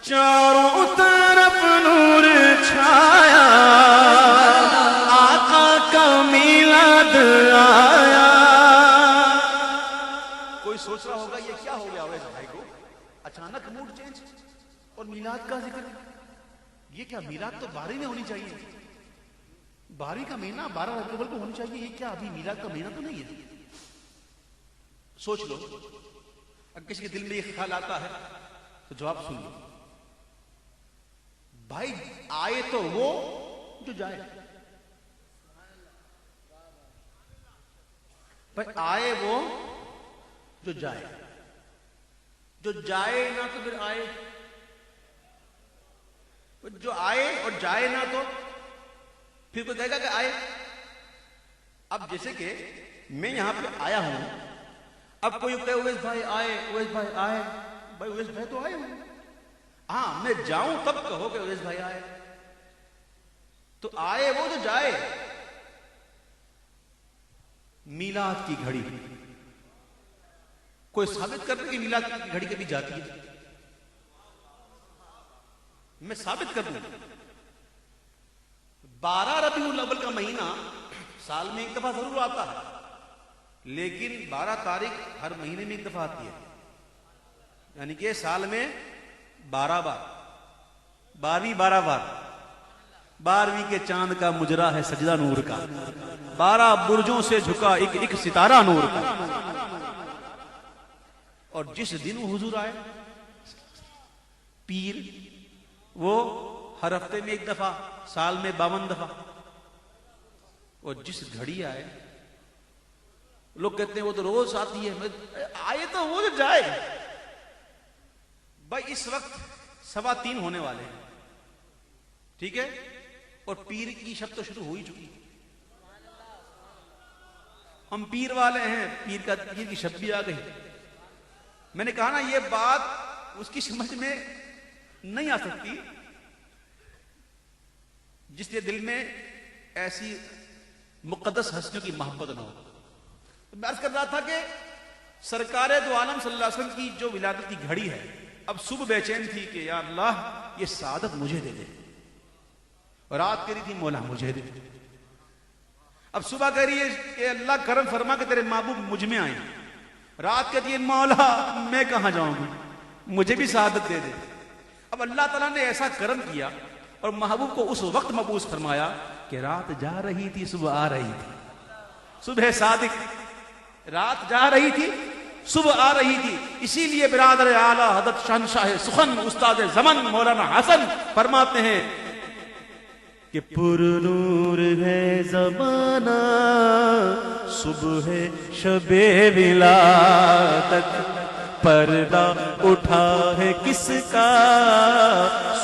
S5: چاروں طرف نور چھایا آقا کا میلاد آیا. کوئی سوچ رہا ہوگا یہ کیا ہو گیا اویس بھائی کو اچانک موڈ چینج اور میلاد کا ذکر. یہ کیا میلاد تو 12 میں ہونی چاہیے 12 کا مہینہ 12 اکتوبر کو ہونی چاہیے. یہ کیا ابھی میلاد کا مہینہ تو نہیں ہے. سوچ لو اگر کسی کے دل میں یہ خیال آتا ہے تو جواب سن لو. بھائی آئے تو وہ جو جائے. بھائی آئے وہ جو جائے. جو جائے نہ تو پھر آئے. جو آئے اور جائے نہ تو پھر کوئی کہے گا کہ آئے. اب جیسے کہ میں یہاں پہ آیا ہوں اب کوئی کہے اویس بھائی آئے اویس بھائی آئے. بھائی اویس بھائی تو آئے ہوں. ہاں میں جاؤں تب کہو کہ اویس بھائی آئے. تو آئے وہ جو جائے. میلاد کی گھڑی کوئی ثابت کر دے کہ میلاد کی گھڑی کبھی جاتی ہے. میں ثابت کر دوں 12 ربیع الاول کا مہینہ سال میں ایک دفعہ ضرور آتا ہے لیکن 12 تاریخ ہر مہینے میں ایک دفعہ آتی ہے. یعنی کہ سال میں 12 بار 12 بار 12ویں کے چاند کا مجرا ہے سجدہ نور کا 12 برجوں سے جھکا ایک ستارہ نور کا. اور جس دن وہ حضور آئے پیر وہ ہر ہفتے میں ایک دفعہ سال میں 52 دفعہ. اور جس گھڑی آئے لوگ کہتے ہیں وہ تو روز آتی ہے. آئے تو وہ جو جائے. بھائی اس وقت 3:15 ہونے والے ہیں ٹھیک ہے اور پیر کی شب تو شروع ہو ہی چکی. ہم پیر والے ہیں پیر کی شب بھی آ گئی. میں نے کہا نا یہ بات اس کی سمجھ میں نہیں آ سکتی جس کے دل میں ایسی مقدس ہستیوں کی محبت نہ ہو. میں عرض کر رہا تھا کہ سرکار دو عالم صلی اللہ علیہ وسلم کی جو ولادت کی گھڑی ہے اب صبح بے چین تھی کہ یا اللہ یہ سعادت مجھے دے دے. رات کہہ رہی تھی مولا مجھے دے. اب صبح کہہ رہی ہے کہ اللہ کرم فرما کہ تیرے محبوب مجھ میں آئیں. رات کہتی ہے مولا میں کہاں جاؤں گی مجھے بھی سعادت دے دے. اب اللہ تعالیٰ نے ایسا کرم کیا اور محبوب کو اس وقت مبعوث فرمایا کہ رات جا رہی تھی صبح آ رہی تھی. صبح صادق رات جا رہی تھی صبح آ رہی تھی. اسی لیے برادر اعلیٰ حضرت شہنشاہ سخن استاد زمن مولانا حسن فرماتے ہیں کہ پر نور ہے زمانہ صبح شب ولادت پردہ اٹھا ہے کس کا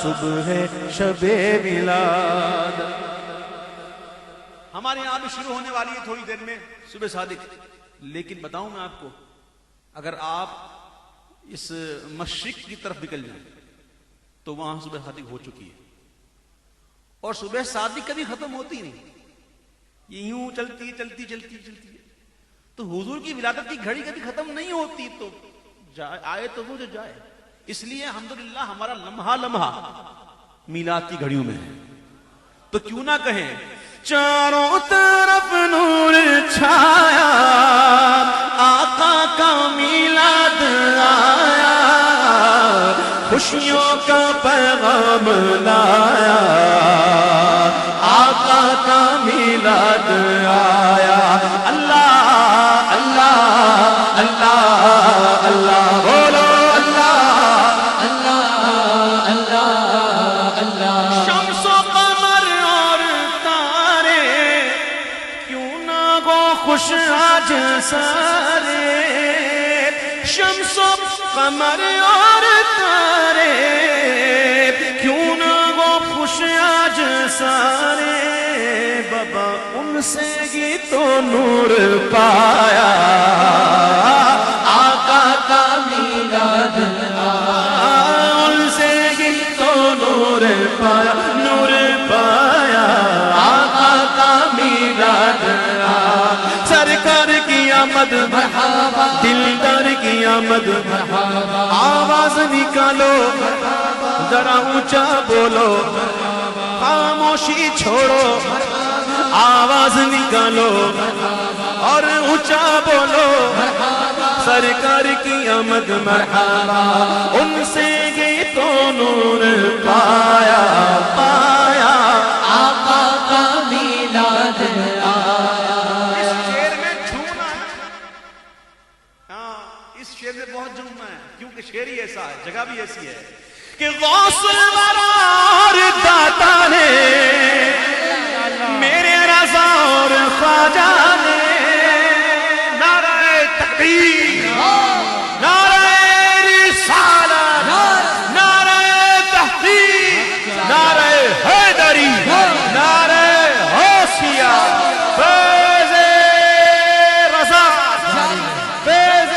S5: صبح شب ولادت. ہمارے یہاں بھی شروع ہونے والی ہے تھوڑی دیر میں صبح صادق. لیکن بتاؤں میں آپ کو اگر آپ اس مشرق کی طرف نکل جائیں تو وہاں صبح صادق ہو چکی ہے اور صبح صادق کبھی ختم ہوتی نہیں. یہ یوں چلتی ہے. تو حضور کی ولادت کی گھڑی کبھی ختم نہیں ہوتی. تو آئے تو وہ جو جائے. اس لیے الحمدللہ ہمارا لمحہ میلاد کی گھڑیوں میں ہے. تو کیوں نہ کہیں چاروں طرف نور چھایا آقا کا میلاد آیا خوشیوں کا پیغام لایا آقا کا میلاد آیا. اللہ اللہ اللہ اللہ بولو اللہ
S4: اللہ اللہ اللہ.
S5: شمس و قمر اور تارے کیوں نہ گو خوش آج سارے شمس و قمر اور تارے کیوں نہ وہ خوش آج سارے بابا ان سے ہی تو نور پایا
S4: آقا کا میلاد
S5: ان سے ہی تو نور پایا نور پایا
S4: آقا کا میلاد
S5: سرکار کی آمد
S4: مرحبا
S5: دلدار کی آمد
S4: مرحبا
S5: آواز نکالو ذرا اونچا بولو خاموشی چھوڑو آواز نکالو اور اونچا بولو سرکار کی آمد مرحبا ان سے گئی تو نور پایا پایا
S4: آقا کا میلاد آیا
S3: اس شعر میں جھومنا ہے. ہاں اس شعر میں بہت جھومنا ہے کیونکہ شعر ہی ایسا ہے جگہ بھی ایسی ہے
S5: کہ غوث الورار داتا نے میرے رضا اور خواجہ نے نعرہ تکبیر نعرہ رسالت نعرہ تحقیق نعرہ حیدری نعرہ غوثیہ فیض رضا فیض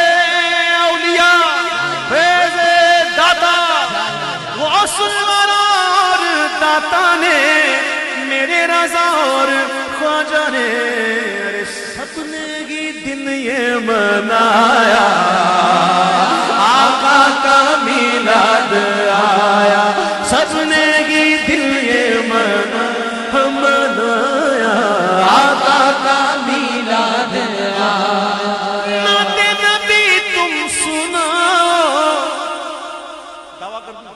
S5: اولیاء فیض داتا غوث الورار داتا نے میرے رضا اور خواجہ نے ارے سب نے ہی دن یہ منایا آقا کا میلاد آیا سب نے ہی دن یہ منایا آقا کا
S4: میلاد آیا
S5: نعت نبی تم سناؤ
S3: دعویٰ کر دوں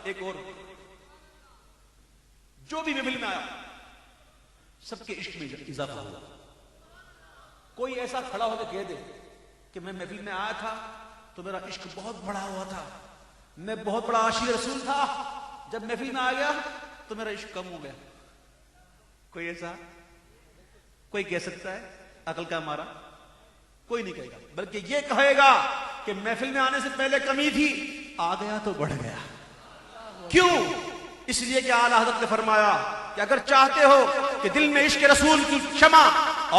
S3: ایک اور جو بھی محفل میں آیا سب کے عشق میں اضافہ ہوا کوئی ایسا کھڑا ہو کے کہہ دے کہ میں محفل میں آیا تھا تو میرا عشق بہت بڑا ہوا تھا میں بہت بڑا عاشق رسول تھا جب محفل میں آ گیا تو میرا عشق کم ہو گیا کوئی ایسا کوئی کہہ سکتا ہے عقل کا ہمارا کوئی نہیں کہے گا بلکہ یہ کہے گا کہ محفل میں آنے سے پہلے کمی تھی آ گیا تو بڑھ گیا کیوں اس لیے کہ اعلیٰ حضرت نے فرمایا کہ اگر چاہتے ہو کہ دل میں عشق رسول کی شمع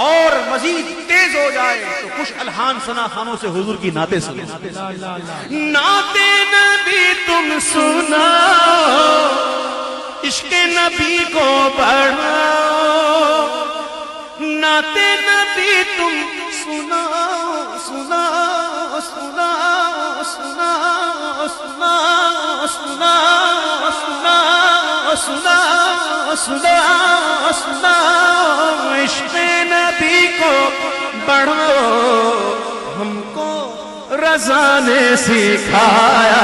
S3: اور مزید تیز ہو جائے تو کچھ الحان ثنا خانوں سے حضور کی نعتیں سنو
S5: نعت نبی تم سناؤ عشق نبی کو بڑھاؤ نعت نبی تم سناؤ سناؤ سناؤ سناؤ سناؤ سناؤ سناؤ سناؤ سناؤ سناؤ عشق نبی کو بڑھاؤ ہم کو رضا نے سکھایا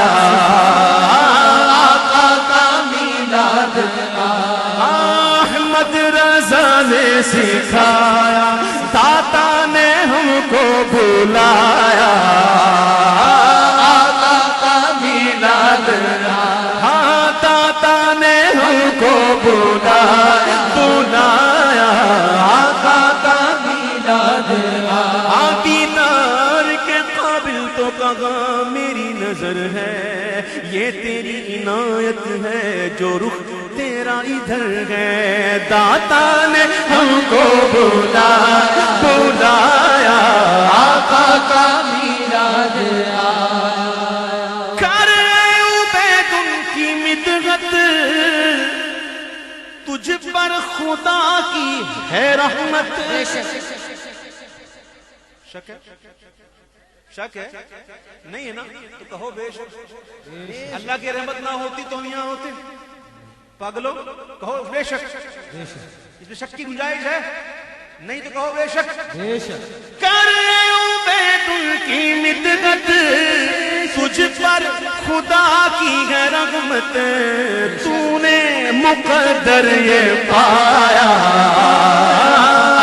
S4: آقا کا میلاد
S5: احمد رضا نے سکھایا داتا نے ہم کو بلایا
S4: آقا کا میلاد
S5: ہاں داتا نے ہم کو بلایا بلایا
S4: آقا کا میلاد
S5: دیدار کے قابل تو کہاں میری نظر ہے یہ تیری عنایت ہے جو رخ تیرا ادھر ہے داتا نے ہم کو بلایا
S4: آقا کا میلاد
S5: کر عبید ان کی مدحت تجھ پر خدا کی ہے رحمت شک ہے شک ہے نہیں ہے نا تو کہو بے شک اللہ کی رحمت نہ ہوتی تو ہم یہاں ہوتے پاگلو کہو بے شک اس میں شک کی گنجائش ہے نہیں تو کہو بے شک کر عبید ان کی مدحت تجھ پر خدا کی ہے رحمت تو نے مقدر یہ پایا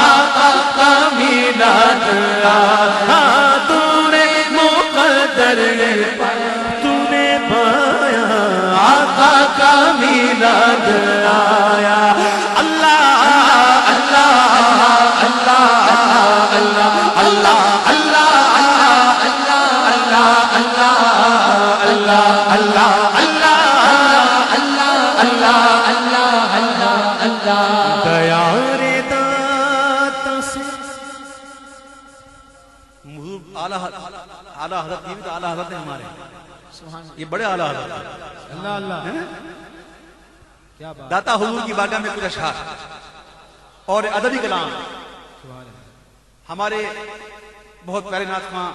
S4: آقا کا میلاد
S5: تو نے مقدر یہ پایا تو نے پایا
S4: آقا کا میلاد
S5: آیا اللہ اللہ اللہ اللہ اللہ اللہ اللہ
S3: حضرت، یہ بھی تو اعلیٰ حضرت ہیں ہمارے، یہ بڑے اعلیٰ حضرت ہیں۔
S6: اللہ اللہ کیا بات،
S3: داتا حضور کی بارگاہ میں کچھ اشعار اور ادبی کلام ہمارے بہت پیارے نعت خواں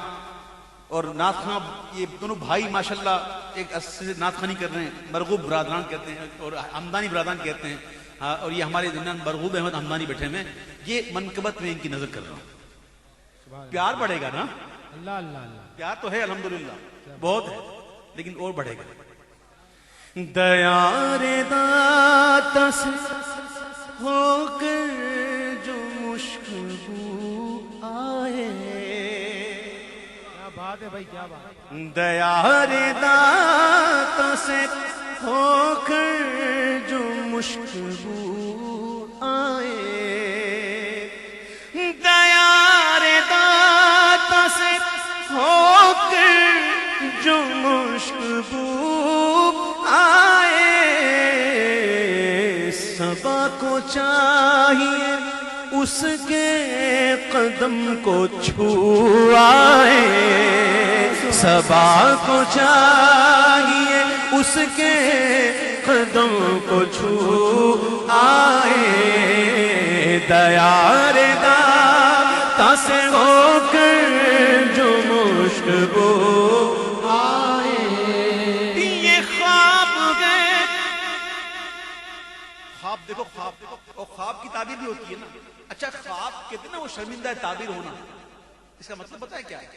S3: اور نعت خواں، یہ دونوں بھائی ماشاءاللہ ایک سے نعت خوانی کر رہے ہیں، مرغوب برادران کہتے ہیں اور ہمدانی برادران کہتے ہیں، اور یہ ہمارے درمیان مرغوب احمد ہمدانی بیٹھے ہوئے ہیں۔ یہ منقبت میں ان کی نظر کر رہا ہوں، پیار بڑھے گا نا،
S6: اللہ اللہ اللہ
S3: پیار تو ہے الحمدللہ بہت ہے، لیکن اور بڑھے گا۔ دیار داتا سے ہو کر جو مشکبو آئے،
S6: کیا بات ہے بھائی، کیا بات،
S3: دیار داتا سے ہو کر جو مشکبو آئے، دیار داتا سے ہو کر جو مشکبو آئے، صبا کو چاہیے اس کے قدم کو چھو آئے، صبا کو چاہیے اس کے قدم کو چھو آئے، دیار داتا سے ہو کر جو مشکبو آئے۔ یہ خواب ہے، خواب دیکھو، خواب اور خواب کی تعبیر بھی ہوتی ہے نا۔ اچھا خواب کہتے ہیں نا وہ شرمندہ تعبیر ہونا، اس کا مطلب پتہ ہے کیا ہے؟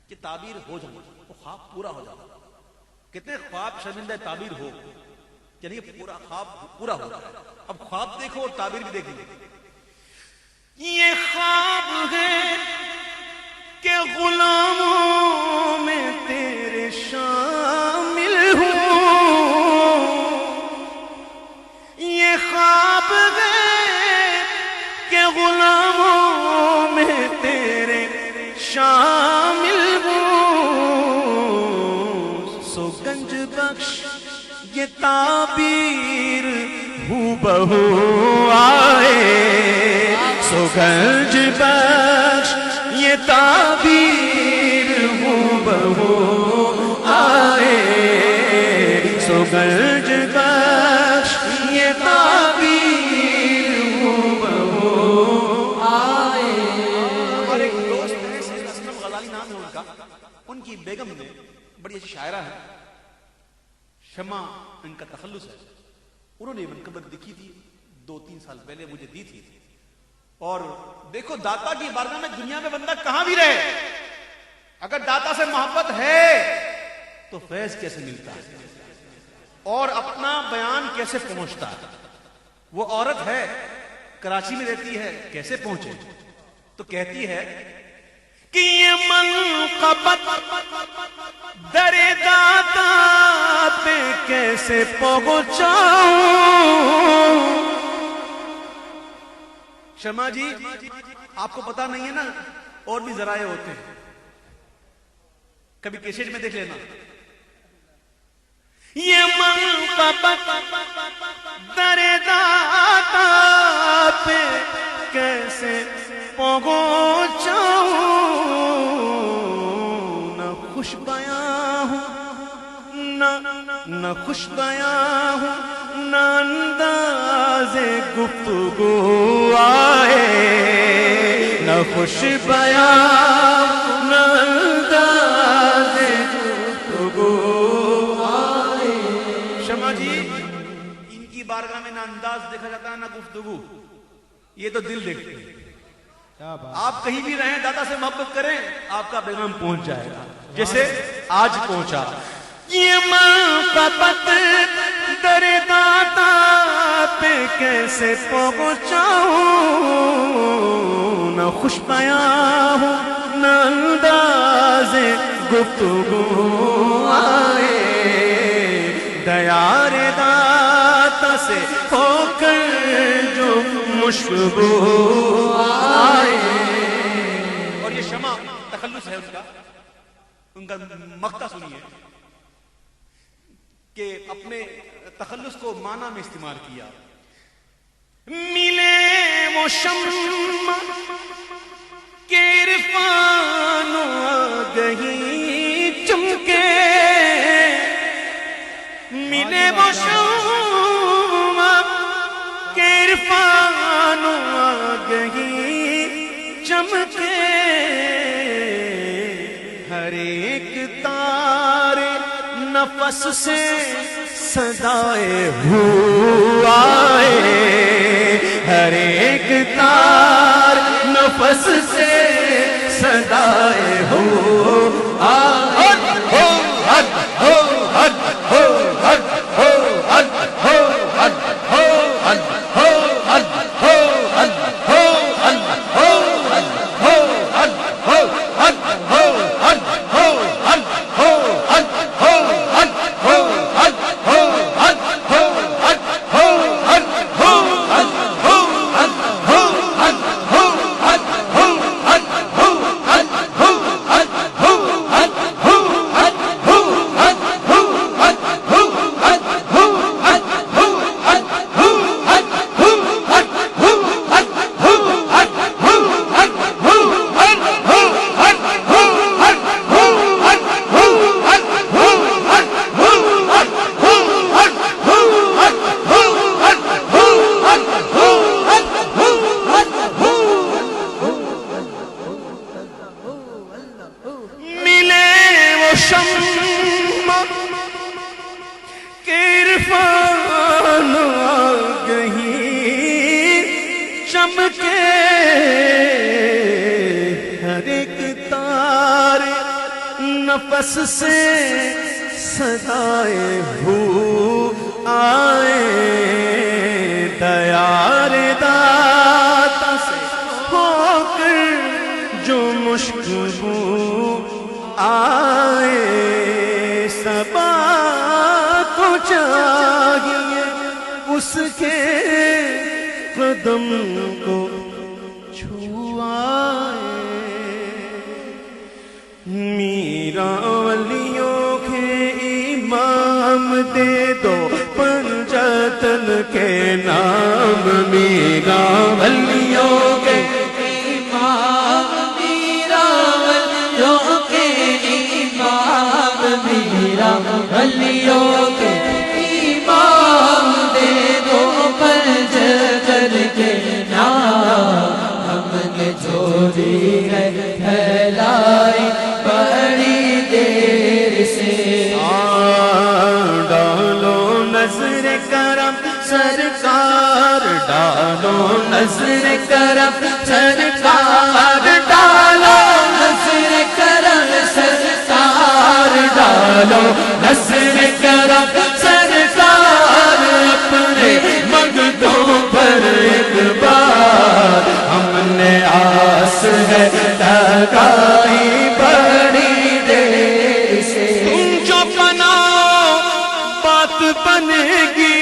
S3: کہ تعبیر ہو جانا، وہ خواب پورا ہو جانا۔ کہتے ہیں خواب شرمندہ تعبیر ہو، یعنی پورا خواب پورا ہو جائے۔ اب خواب دیکھو اور تعبیر بھی دیکھیں گے۔ یہ خواب ہے کہ غلاموں میں تیرے شامل ہوں، یہ خواب ہے کہ غلاموں میں تیرے شامل ہوں، سو گنج بخش یہ تعبیر ہو بہو آئے، سو گنج بخش یہ تعبیر ہو بہو آئے، سو گنج بخش یہ تعبیر ہو بہو آئے۔ اور ایک دوست ہے سید اسلم غزالی نام ہے ان کا، ان کی بیگم نے بڑی اچھی شاعرہ ہے، شمع ان کا تخلص ہے، انہوں نے منقبت لکھی تھی 2-3 سال پہلے مجھے دی تھی۔ اور دیکھو داتا کی بارگاہ میں دنیا میں بندہ کہاں بھی رہے، اگر داتا سے محبت ہے تو فیض کیسے ملتا ہے اور اپنا بیان کیسے پہنچتا ہے۔ وہ عورت ہے کراچی میں رہتی ہے، کیسے پہنچے؟ تو کہتی ہے کہ یہ منقبت در داتا پہ کیسے پہنچاؤں۔ شمع جی آپ کو پتا نہیں ہے نا، اور بھی ذرائع ہوتے ہیں، کبھی کیسٹ میں دیکھ لینا۔ یہ منقبت در داتا پہ کیسے پہنچاؤں، نہ خوش بیاں ہوں نہ خوش بیاں ہوں، نہ انداز گفتگو آئے، نہ خوش بیاں نہ انداز گفتگو آئے۔ شمع جی ان کی بارگاہ میں نہ انداز دیکھا جاتا ہے نہ گفتگو، یہ تو دل دیکھتے ہیں۔ آپ کہیں بھی رہیں دادا سے محبت کریں، آپ کا پیغام پہنچ جائے گا جیسے آج پہنچا۔ یہ منقبت در داتا پہ کیسے پہنچاؤں، نہ خوش بیاں ہوں نہ انداز گفتگو آئے، دیار داتا سے ہو کر جو مشکبو آئے۔ اور یہ شمع تخلص ہے ان کا مقطع سنیے کہ اپنے تخلص کو معنی میں استعمال کیا۔ ملے وہ شمع کے عرفان آگہی
S5: ملے وہ شوما کہ عرفان آگہی چمکے ہر ایک تار نفس سے صدائے ہو آئے ہر ایک تار نفس سے صدائے ہو آئے نفس سے صدائے ہو آئے دیار داتا سے ہو کر جو مشکبو آئے سبا کو چاہیے اس کے قدم کو چھوائے میرا ولیوں کے امام دے دو پنجتن کے نام میرا ولیوں کے
S4: امام میرا ولیوں کے امام میرا ولیوں کے امام دے دو پنجتن کے نام ہم نے چھوڑی ہے پھیلائی بڑی دیر سے
S5: ڈالو نظر کرم سرکار ڈالو نظر کرم سرکار ڈالو
S4: نظر کرم سرکار ڈالو
S5: نظر کرم سرکار اپنے مگدوں پر ایک بار ہم نے آس ہے لگائی بڑی دیر سے تم جو بناؤ بات بنے گی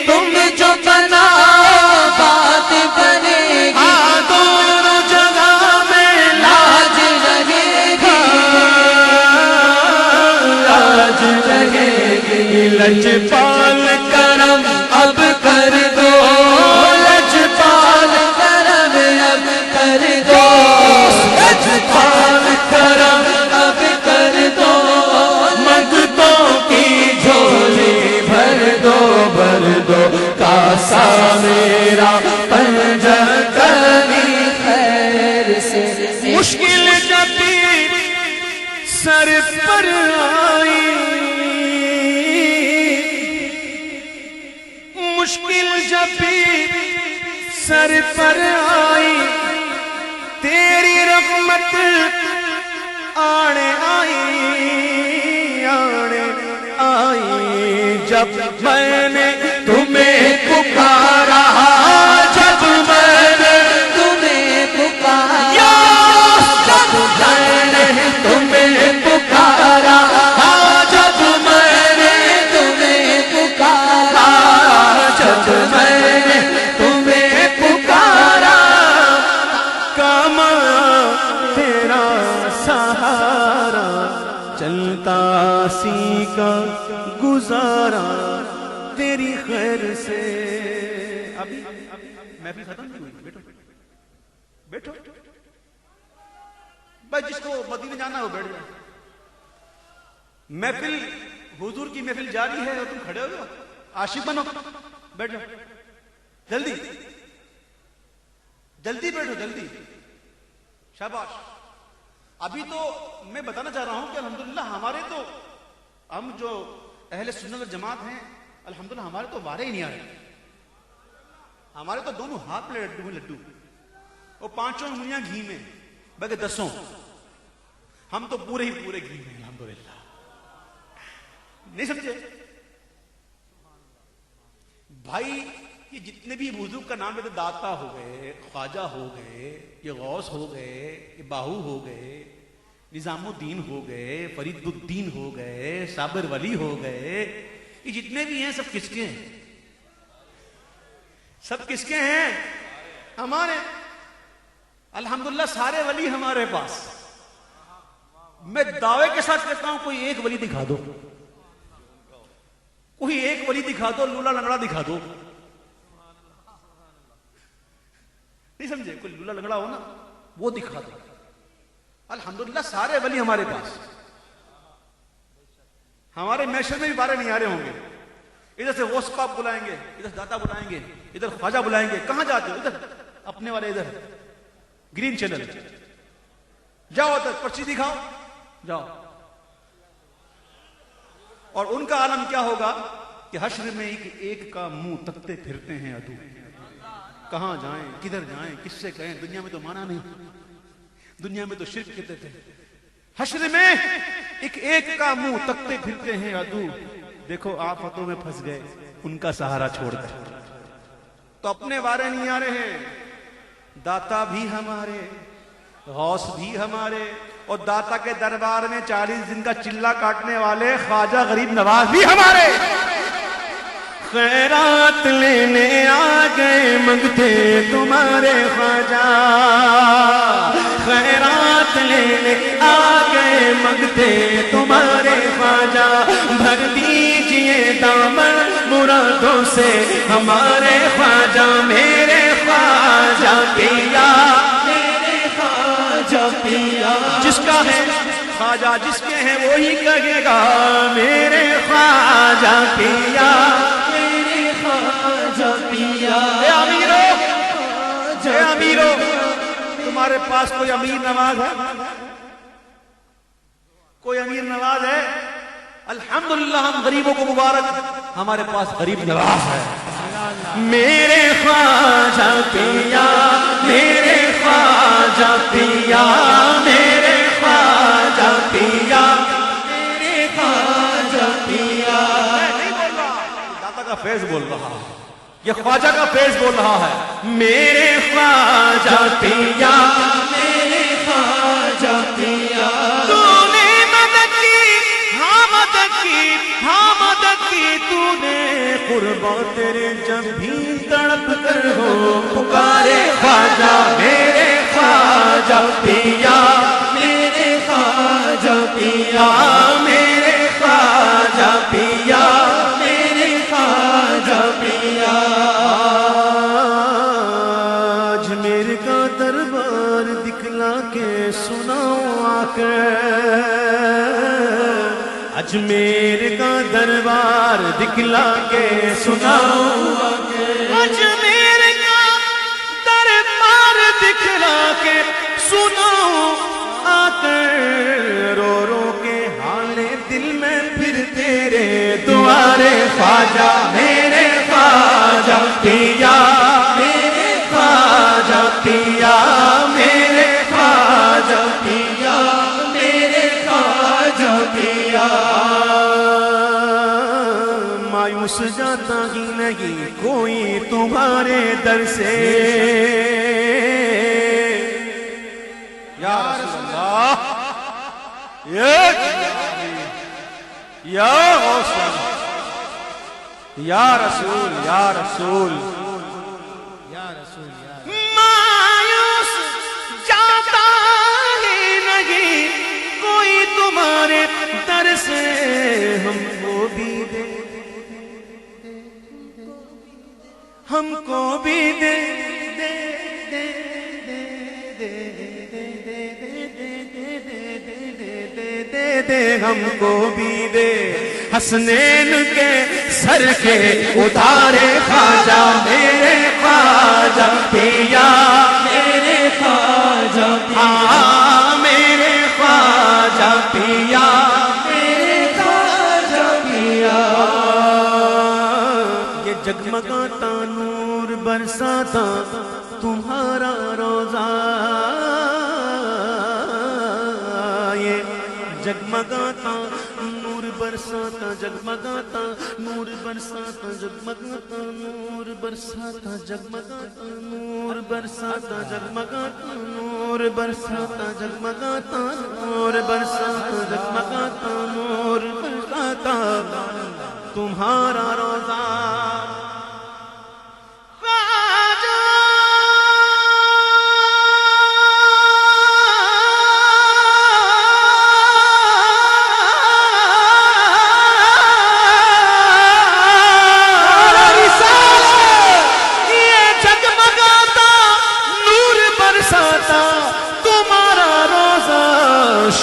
S4: تم جو بناؤ بات بنے گی
S5: دونوں جگہ میں
S4: لاج رہے گی
S5: لاج رہے گی لجپال کرم اب کر دو لجپال
S4: کرم اب کر دو
S5: لجپال کرم
S4: اب کر دو
S5: منگتوں کی جھولی بھر دو کاسا میرا پنجتنی
S4: خیر سے
S5: مشکل جب سر پر آئی مشکل جب سر پر آئی تیری رحمت آنے آئی جب میں نے تمہیں پکارا جب میں نے
S4: تمہیں پکارا
S5: جب میں نے تمہیں پکارا جب میں نے
S4: تمہیں پکارا
S5: جب میں نے تمہیں پکارا کام تیرا سہارا چلتا سی کا گزارا تیری خیر سے ابھی محفل ختم نہیں ہوئی بیٹھو بیٹھو بھائی جس کو مدینے جانا ہے وہ بیٹھ جائے محفل
S3: حضور کی محفل جاری ہے اور تم کھڑے ہو، عاشق بنو، بیٹھ جاؤ، جلدی جلدی بیٹھو، جلدی، شاباش۔ ابھی تو میں بتانا چاہ رہا ہوں کہ الحمدللہ ہمارے تو، ہم جو اہل سنت والجماعت ہیں، الحمدللہ ہمارے تو وارے ہی نہیں آ رہے، ہمارے تو دونوں ہاتھ میں لڈو میں لڈو، وہ 5 انگلیاں گھی میں، بلکہ 10، ہم تو پورے ہی پورے گھی میں الحمدللہ، نہیں سمجھے بھائی؟ یہ جتنے بھی بزرگ کا نام ہے، داتا ہو گئے، خواجہ ہو گئے، یہ غوث ہو گئے، یہ باہو ہو گئے، نظام الدین ہو گئے، فرید الدین ہو گئے، صابر ولی ہو گئے، یہ جتنے بھی ہیں سب کس کے ہیں؟ سب کس کے ہیں؟ ہمارے۔ الحمدللہ سارے ولی ہمارے پاس۔ میں دعوے کے ساتھ کہتا ہوں کوئی ایک ولی دکھا دو، کوئی ایک ولی دکھا دو، لولا لنگڑا دکھا دو، نہیں سمجھے؟ کوئی لولا لنگڑا ہو نا وہ دکھا دو۔ الحمدللہ سارے ولی ہمارے پاس۔ ہمارے میشر میں بھی بارے نہیں آ رہے ہوں گے، ادھر سے غوث پاک بلائیں گے، ادھر داتا بلائیں گے، ادھر خواجہ بلائیں گے، کہاں جاتے ہو؟ ادھر اپنے والے ادھر گرین چینل، جاؤ ادھر پرچی دکھاؤ، جاؤ۔ اور ان کا عالم کیا ہوگا کہ حشر میں ایک کا منہ تکتے پھرتے ہیں عدو، کہاں جائیں، کدھر جائیں، کس سے کہیں؟ دنیا میں تو مانا نہیں، دنیا میں تو شرک کہتے تھے، حشر میں ایک کا منہ تکتے پھرتے ہیں عدو، دیکھو آفتوں میں پھنس گئے ان کا سہارا چھوڑ کر۔ تو اپنے وارے نہیں آ رہے ہیں، داتا بھی ہمارے، غوث بھی ہمارے، اور داتا کے دربار میں 40 دن کا چلا کاٹنے والے خواجہ غریب نواز بھی ہمارے۔
S5: خیرات لینے آ گئے منگتے تمہارے خواجہ، خیرات لینے آ گئے منگتے تمہارے خواجہ، بھر دیجئے دامن مرادوں سے ہمارے خواجہ، میرے خواجہ پیا، میرے خواجہ پیا، جس کا ہے خواجہ جس کے ہیں وہی کہے گا میرے خواجہ پیا، میرے خواجہ پیا۔ اے امیرو، اے امیرو، تمہارے پاس کوئی امیر نواز ہے؟ کوئی امیر نواز ہے؟ الحمدللہ ہم غریبوں کو مبارک، ہمارے پاس غریب نواز ہے۔ میرے خواجہ پیا، میرے خواجہ پیا، میرے خواجہ پیا، میرے خواجہ پیا۔ نہیں بول رہا، داتا کا فیض بول رہا، یہ خواجہ کا فیض بول رہا ہے۔ میرے خواجہ پیا، میرے خواجہ پیا، تو نے مدد کی، ہاں مدد کی، ہاں مدد کی تو نے، قربا تیرے جب بھی تڑپ کر ہو پکارے خواجہ، میرے خواجہ پیا، میرے خواجہ پیا، میرے خواجہ پیا، میرے خواجہ پیا۔ اجمیر کا دربار دکھلا کے سناؤ آ کر، اجمیر کا دربار دکھلا کے سناؤ آ کر، اجمیر کا دربار دکھلا کے سناؤ آ کر، رو رو کے حال دل میں پھر تیرے دوارے خواجہ، میرے خواجہ پیا، میرے خواجہ پیا، میرے خواجہ پیا، میرے خواجہ پیا۔ مایوس جاتا ہی نہیں کوئی تمہارے در سے، یا رسول اللہ، یا غوث، یا رسول، یا رسول،
S6: یا رسول یا
S5: مایوس جاتا ہی نہیں کوئی تمہارے در سے، ہم کو بھی دے، ہم کو بھی دے، دے دے دے دے دے دے دے دے دے دے دے، ہم کو بھی دے،
S2: حسنین کے سر کے اتارے خواجہ میرے خواجہ پیا
S4: میرے خواجہ
S2: ہاں میرے خواجہ پیا
S4: میرے خواجہ پیا
S5: یہ جگمگاتا نور برساتا تمہارا روزہ یہ جگمگاتا نور برساتا جگمگاتا نور برساتا جگمگاتا نور برساتا جگمگاتا نور برساتا جگمگاتا نور برساتا جگمگاتا نور برساتا جگمگاتا نور برساتا تمہارا روزہ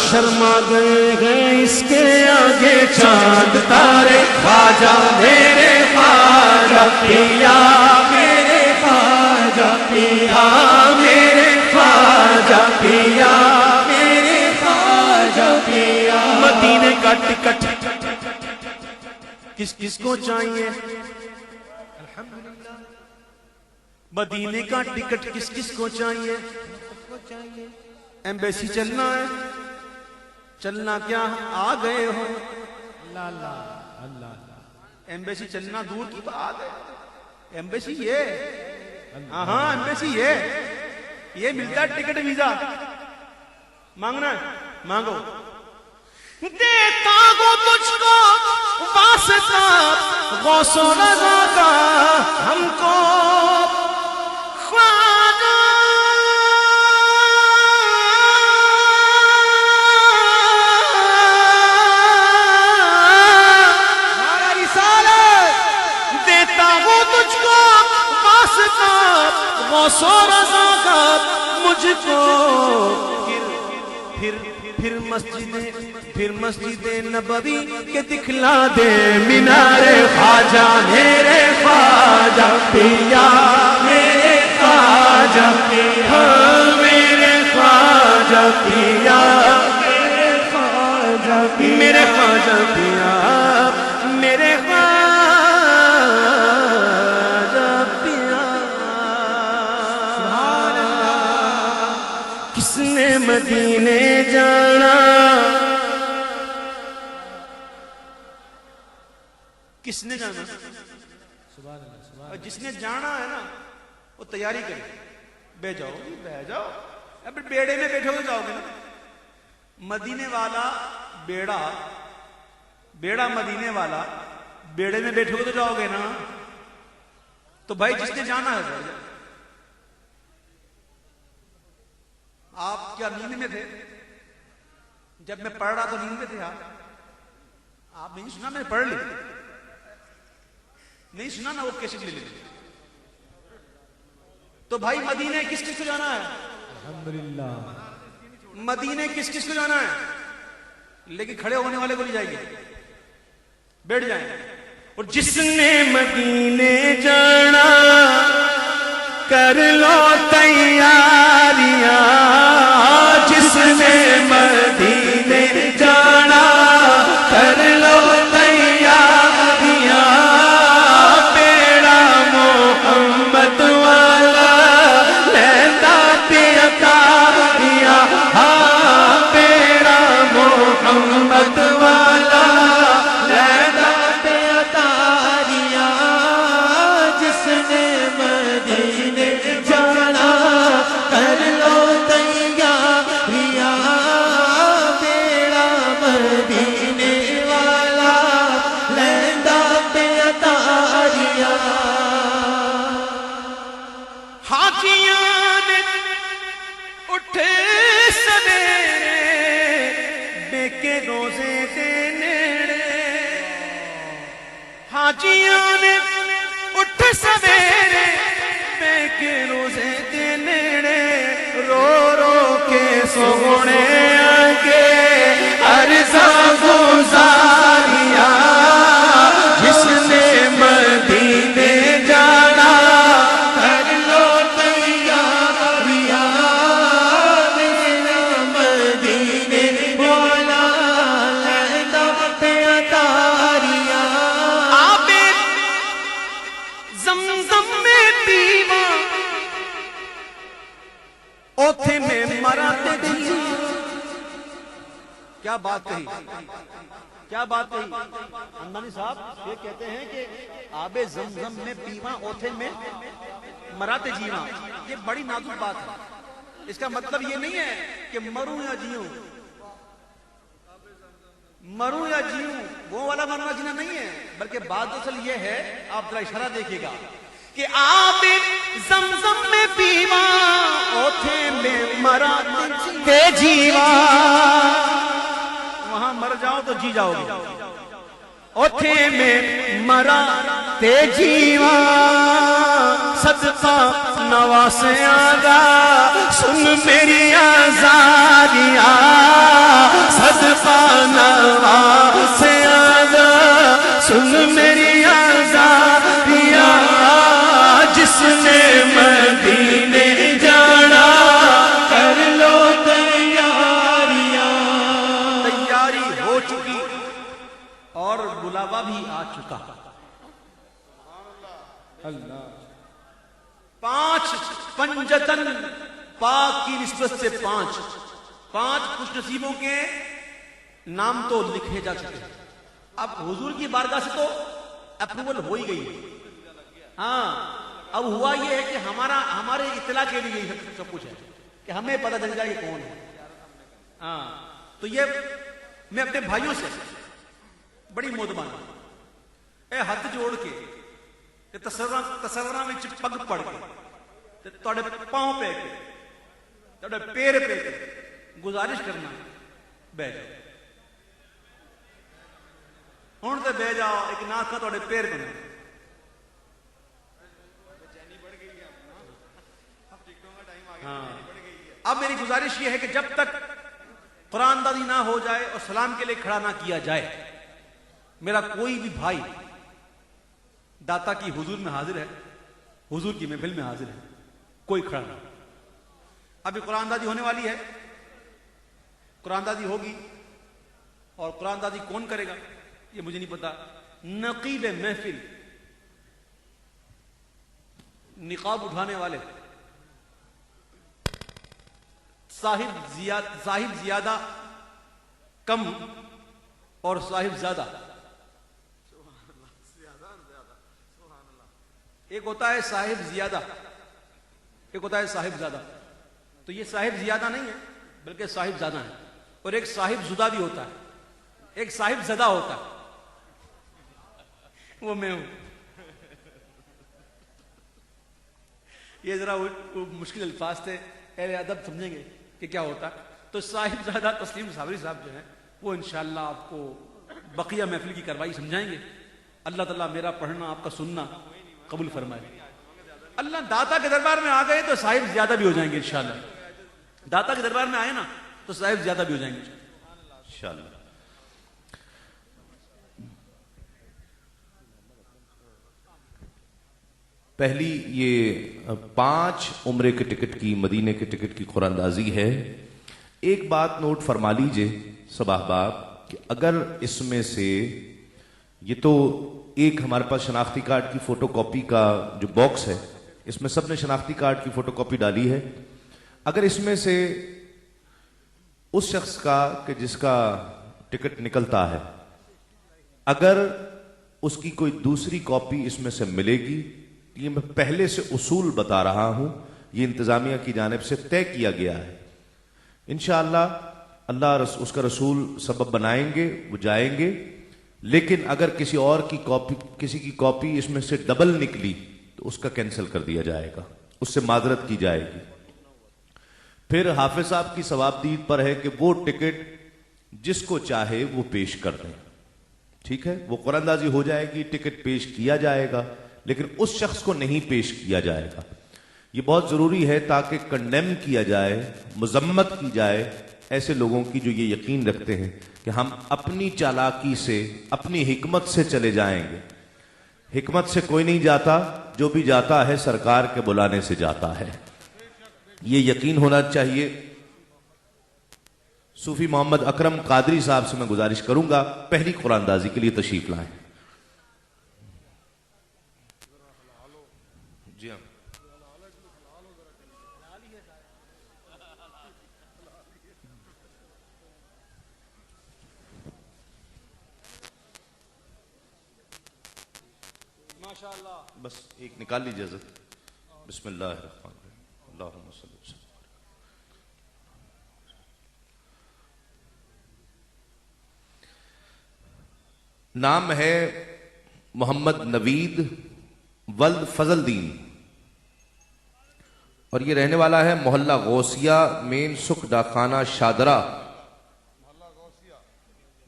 S5: شرما گئے ہیں اس کے آگے چاند تارے خواجہ میرے خواجہ پیا
S4: میرے خواجہ پیا
S2: میرے خواجہ پیا
S4: میرے خواجہ پیا
S2: مدینے کا ٹکٹ
S5: کس کس کو چاہیے مدینے کا ٹکٹ کس کس کو چاہیے ایمبیسی چلنا ہے چلنا کیا آ گئے ہو ایمبیسی چلنا دور کی بات ہے ایمبیسی یہ ہاں ایمبیسی یہ ملتا ہے ٹکٹ ویزا مانگنا ہے مانگو
S2: دیتا ہوں تجھ کو واسطہ غوث و رضا کا ہم کو خواجہ ہمارا رسالت دیتا ہوں تجھ کو واسطہ غوث و رضا کا مجھ کو پھر مسجد نبوی کے دکھلا دے مینار خواجہ میرے خواجہ پیا میرے خواجہ پیا میرے خواجہ پیا میرے خواجہ پیا میرے خواجہ پیا میرے خواجہ پیا سبحان اللہ کس نے مدینے جانا
S5: کس نے جانا اور جس نے جانا ہے نا وہ تیاری کرے بہ جاؤ اب بیڑے میں بیٹھو گے جاؤ گے نا مدینے والا بیڑا مدینے والا بیڑے میں بیٹھو گے تو جاؤ گے نا تو بھائی جس نے جانا ہے بیٹھ جاؤ آپ کیا نیند میں تھے جب میں پڑھ رہا تو نیند میں تھے آپ نہیں سنا میں نے پڑھ لی نہیں سنا نا وہ کیسے لے لیتے تو بھائی مدینے کس کس کو جانا ہے الحمدللہ مدینے کس کس کو جانا ہے لیکن کھڑے ہونے والے کو نہیں جائے گی بیٹھ جائیں
S2: اور جس نے مدینے جانا کر لو تیاریاں جس نے مدینے جانا کر لو تیاریاں بیڑا محمد والا لیتا پیتاریاں ہاں بیڑا محمد والا لیتا
S4: پیتاریاں جس نے مدینے جانا کر لو تیاریاں بیڑا مدینے والا لیتا پیتاریاں
S2: حاجیاں نے اٹھے سویرے بے کے روزے دے نیڑے حاجیاں نے اٹھے سویرے بے کے روزے دے نیڑے رو رو کے سونے آگے عرضاں گزاریاں
S3: کیا بات کہی، کیا بات کہی.
S5: حمدانی صاحب یہ کہتے ہیں کہ آب زمزم میں پیواں اوتھے میں
S3: مراتے جیواں، یہ بڑی نازک بات ہے. اس کا مطلب یہ نہیں ہے کہ مروں یا جیوں، مروں یا جیوں وہ والا مرنا جینا نہیں ہے، بلکہ بات اصل یہ ہے، آپ ذرا اشارہ دیکھیے گا کہ آب زمزم میں پیواں اوتھے میں مراتے جیواں، وہاں مر جاؤ تو جی جاؤ گے. اوتھے میں مراتے جیواں صدقہ نواسیاں دا سن میری آزادیاں، صدقہ نواسیاں دا سن میری آزادیاں، جس نے مدینے جانا کر لو تیاریاں. تیاری ہو چکی اور بلاوا بھی آ چکا. اللہ. 5 پنجتن پاک کی نسبت سے 5 خوش نصیبوں کے نام تو لکھے جا چکے ہیں. اب حضور کی بارگاہ سے تو اپروول ہو ہی گئی ہے. ہاں اب ہوا یہ ہے کہ ہمارے اطلاع کے لیے سب کچھ ہے کہ ہمیں پتہ چل جائے کہ کون ہے. ہاں تو یہ میں اپنے بھائیوں سے بڑی مودبانہ اے ہاتھ جوڑ کے تصوراں وچ پگ پڑ کے تواڈے پاؤں پہ کے تواڈے پیر پہ کے گزارش کرنا بہ جاؤ. ہن تے بہ جاؤ، ایک ناکھا تواڈے پیر پہ. ہاں اب میری گزارش یہ ہے کہ جب تک قرآن دادی نہ ہو جائے اور سلام کے لیے کھڑا نہ کیا جائے، میرا کوئی بھی بھائی داتا کی حضور میں حاضر ہے، حضور کی محفل میں حاضر ہے، کوئی کھڑا نہ. ابھی قرآن دادی ہونے والی ہے، قرآن دادی ہوگی، اور قرآن دادی کون کرے گا یہ مجھے نہیں پتا. نقیب محفل، نقاب اٹھانے والے، صاحب زیادہ کم اور صاحب زیادہ. ایک ہوتا ہے صاحب زیادہ، ایک ہوتا ہے صاحب زیادہ. تو یہ صاحب زیادہ نہیں ہے بلکہ صاحب زیادہ ہے. اور ایک صاحب زدہ بھی ہوتا ہے، ایک صاحب زدہ ہوتا ہے، وہ میں ہوں. یہ ذرا مشکل الفاظ تھے، اہل ادب سمجھیں گے کہ کیا ہوتا. تو صاحب زیادہ تسلیم صابری صاحب جو ہیں وہ انشاءاللہ آپ کو بقیہ محفل کی کاروائی سمجھائیں گے. اللہ تعالیٰ میرا پڑھنا آپ کا سننا قبول فرمائے. اللہ داتا کے دربار میں آ گئے تو صاحب زیادہ بھی ہو جائیں گے انشاءاللہ. داتا کے دربار میں آئے نا تو صاحب زیادہ بھی ہو جائیں گے انشاءاللہ.
S2: پہلی یہ 5 عمرے کے ٹکٹ کی، مدینے کے ٹکٹ کی قرآن اندازی ہے. ایک بات نوٹ فرما لیجئے سب احباب کہ اگر اس میں سے یہ تو ایک ہمارے پاس شناختی کارڈ کی فوٹو کاپی کا جو باکس ہے، اس میں سب نے شناختی کارڈ کی فوٹو کاپی ڈالی ہے. اگر اس میں سے اس شخص کا کہ جس کا ٹکٹ نکلتا ہے، اگر اس کی کوئی دوسری کاپی اس میں سے ملے گی، یہ میں پہلے سے اصول بتا رہا ہوں، یہ انتظامیہ کی جانب سے طے کیا گیا ہے. انشاءاللہ اللہ اس کا رسول سبب بنائیں گے، وہ جائیں گے. لیکن اگر کسی اور کی کاپی، کسی کی کاپی اس میں سے ڈبل نکلی تو اس کا کینسل کر دیا جائے گا، اس سے معذرت کی جائے گی. پھر حافظ صاحب کی ثوابدید پر ہے کہ وہ ٹکٹ جس کو چاہے وہ پیش کر دیں. ٹھیک ہے، وہ قرآن اندازی ہو جائے گی، ٹکٹ پیش کیا جائے گا، لیکن اس شخص کو نہیں پیش کیا جائے گا. یہ بہت ضروری ہے تاکہ کنڈیم کیا جائے، مذمت کی جائے ایسے لوگوں کی جو یہ یقین رکھتے ہیں کہ ہم اپنی چالاکی سے، اپنی حکمت سے چلے جائیں گے. حکمت سے کوئی نہیں جاتا، جو بھی جاتا ہے سرکار کے بلانے سے جاتا ہے. یہ یقین ہونا چاہیے. صوفی محمد اکرم قادری صاحب سے میں گزارش کروں گا پہلی قرآن اندازی کے لیے تشریف لائیں. جی ہاں. بس ایک نکال لیجیے حضرت. بسم اللہ الرحمن الرحیم. اللہم صلی وسلم. نام ہے محمد نوید ولد فضل دین اور یہ رہنے والا ہے محلہ غوثیہ مین سکھ ڈاکخانہ شادرہ.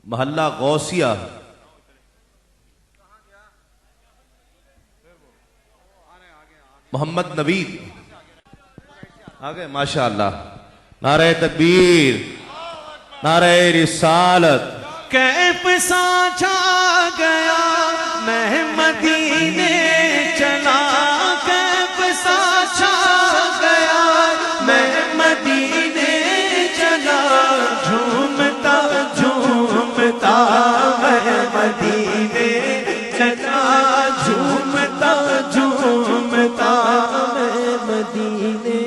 S2: محلہ غوثیہ. محمد نوید آگے ماشاء اللہ. نعرہ تکبیر، نعرہ رسالت.
S4: کیف سا چھا گیا میں مدینے چلا، کیف سا چھا گیا میں مدینے چلا، جھومتا جھومتا میں مدینے چلا، جھومتا جھومتا میں مدینے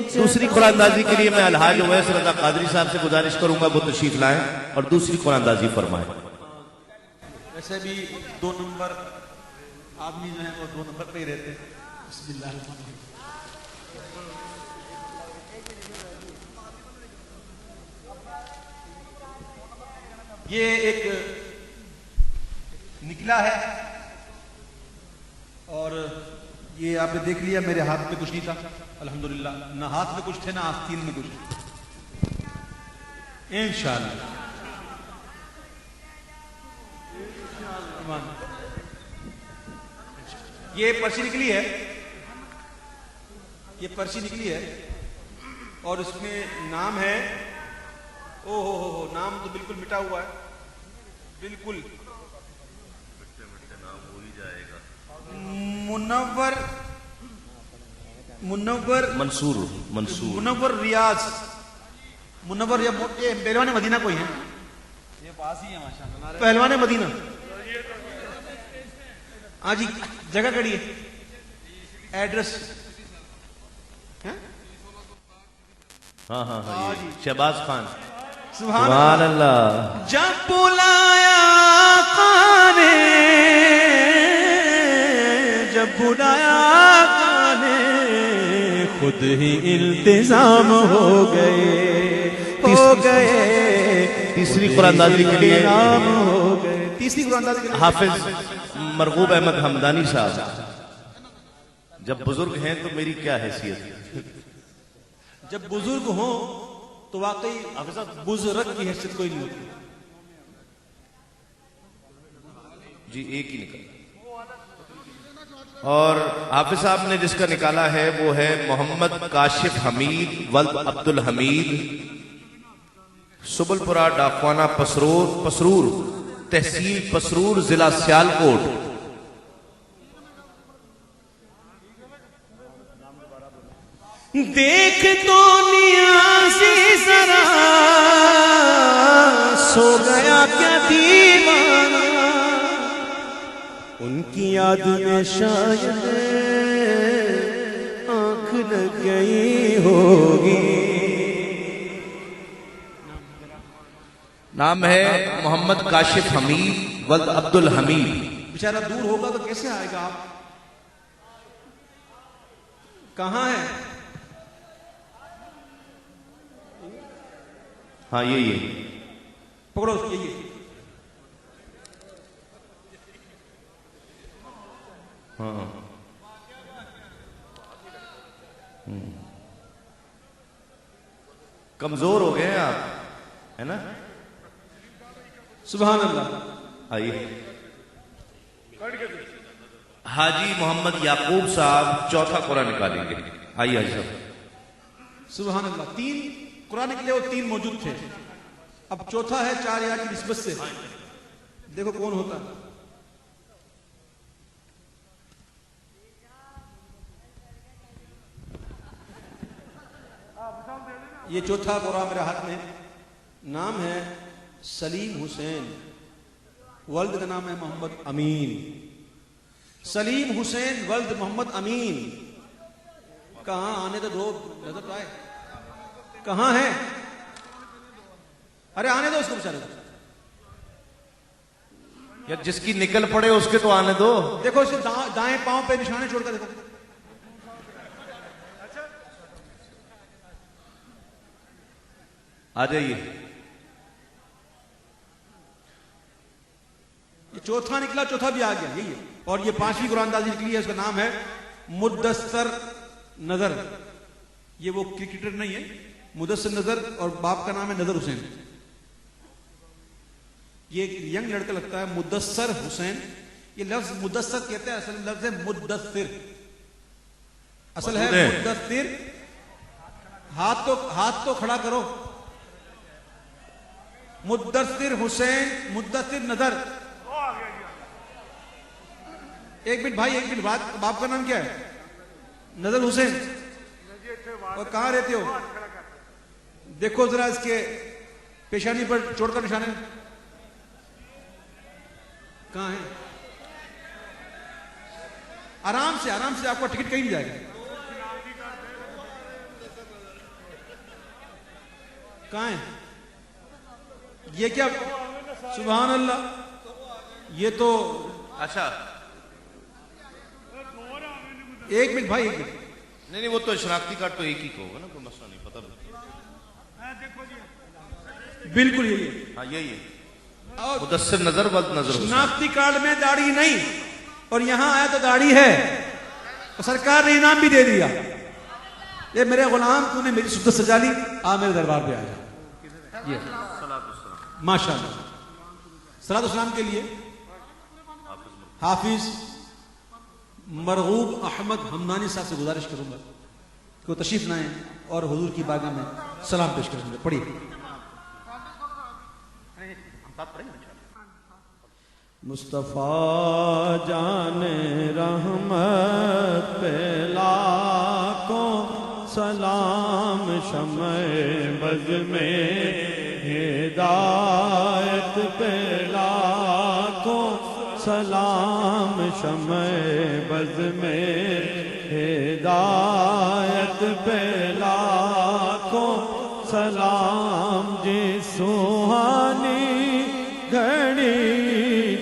S4: چلا.
S2: دوسری قرآن اندازی کے لیے میں الحاج اویس رضا قادری صاحب سے گزارش کروں گا وہ تشریف لائیں اور دوسری قرآن اندازی فرمائیں.
S3: ویسے بھی 2 نمبر آدمی جو ہیں وہ 2 نمبر پہ ہی رہتے ہیں. بسم اللہ الرحمن الرحیم. یہ ایک نکلا ہے اور یہ آپ نے دیکھ لیا میرے ہاتھ میں کچھ نہیں تھا الحمدللہ، نہ ہاتھ میں کچھ تھے نہ آستین میں کچھ. انشاءاللہ یہ پرچی نکلی ہے، یہ پرچی نکلی ہے اور اس میں نام ہے، او ہو نام تو بالکل مٹا ہوا ہے، بالکل منور
S2: منصور
S3: منور ریاض، منور یا پہلوان مدینہ کوئی ہے، یہ پاس ہی ہے ماشاءاللہ، پہلوان مدینہ. ہاں جی جگہ کڑی ہے، ایڈریس
S2: ہاں ہاں ہاں شہباز خان.
S3: سبحان
S2: اللہ.
S4: جب بلایا کانے، جب بلایا کانے، خود ہی التزام ہو گئے، ہو گئے.
S2: تیسری قرآن اندازی کے لیے
S4: نام ہو گئے.
S3: تیسری قرآن اندازی کے لیے
S2: حافظ مرغوب احمد حمدانی صاحب. جب بزرگ ہیں تو میری کیا حیثیت.
S3: جب بزرگ ہوں تو واقعی بزرگ کی حیثیت کوئی نہیں ہوتی.
S2: جی ایک ہی نکلا اور حافظ صاحب نے جس کا نکالا ہے وہ ہے محمد کاشف حمید ولد عبد الحمید، سبل پورہ ڈاکخانہ پسرور تحصیل پسرور ضلع سیالکوٹ.
S4: دیکھ تو نیازی ذرا سو گیا کیا دیوانہ، ان کی یاد میں شاید آنکھ لگ گئی ہوگی.
S2: نام ہے محمد کاشف حمید ولد عبد الحمید.
S3: بیچارہ دور ہوگا تو کیسے آئے گا. آپ کہاں ہے؟
S2: ہاں یہ
S3: پکڑو یہ
S2: ہاں کمزور ہو گئے ہیں آپ ہے نا.
S3: سبحان اللہ.
S2: آئیے حاجی محمد یعقوب صاحب چوتھا قرآن نکالیں گے. آئیے حاجی صاحب.
S3: سبحان اللہ. 3 قرآن کے لیے وہ 3 موجود تھے، اب چوتھا ہے 4 یا کی نسبت سے. دیکھو کون ہوتا ہے. یہ چوتھا قرآن میرے ہاتھ میں. نام ہے سلیم حسین، ولد کا نام ہے محمد امین. سلیم حسین ولد محمد امین. کہاں آنے تو دو نظر تو آئے. کہاں ہے؟ ارے آنے دو اس کو بیچارے.
S2: یا جس کی نکل پڑے اس کے تو آنے دو.
S3: دیکھو اسے دائیں پاؤں پہ نشانے چھوڑ کر دیکھو.
S2: آ جائیے.
S3: یہ چوتھا نکلا, چوتھا بھی آ گیا, یہی ہے. اور یہ پانچویں قرآن اندازی نکلی ہے, اس کا نام ہے مدثر نظر. یہ وہ کرکٹر نہیں ہے, مدثر نظر, اور باپ کا نام ہے نظر حسین. یہ ایک ینگ لڑکا لگتا ہے, مدثر حسین. یہ لفظ مدثر کہتے ہیں, اصل لفظ ہے مدثر. اصل ہے مدثر. ہاتھ تو کھڑا کرو. مدثر حسین, مدثر نظر. ایک منٹ بھائی, ایک منٹ. باپ کا نام کیا ہے؟ نظر حسین. اور کہاں رہتے ہو؟ دیکھو ذرا اس کے پیشانی پر چوٹ کا نشان ہے. کہاں ہے؟ آرام سے آپ کا ٹکٹ کہیں نہیں جائے گا. کہاں ہے یہ؟ کیا سبحان اللہ, یہ تو
S2: اچھا
S3: ایک منٹ بھائی, ایک منٹ.
S2: نہیں وہ تو شناختی کارڈ تو ایک ہی کو ہوگا نا, کوئی مسئلہ نہیں. پتہ
S3: بالکل یہی ہے.
S2: ہاں یہی ہے مدثر نظر بد نظر.
S3: شناختی کارڈ میں داڑھی نہیں, اور یہاں آیا تو داڑھی ہے. اور سرکار نے انعام بھی دے دیا. یہ میرے غلام, تو نے میری سدت سجا لی, آ میرے دربار پہ آیا. ماشاء اللہ. صلاۃ والسلام کے لیے حافظ مرغوب احمد حمدانی صاحب سے گزارش کروں گا کہ وہ تشریف لائیں اور حضور کی بارگاہ میں سلام پیش کریں گے. پڑھیے.
S4: مصطفیٰ جان رحمت پہ لاکھوں سلام, شمع بز میں ہدایت پہ لاکھوں سلام, شمع بز میں ہدایت پہ لاکھوں سلام. جی سوہانی گھڑی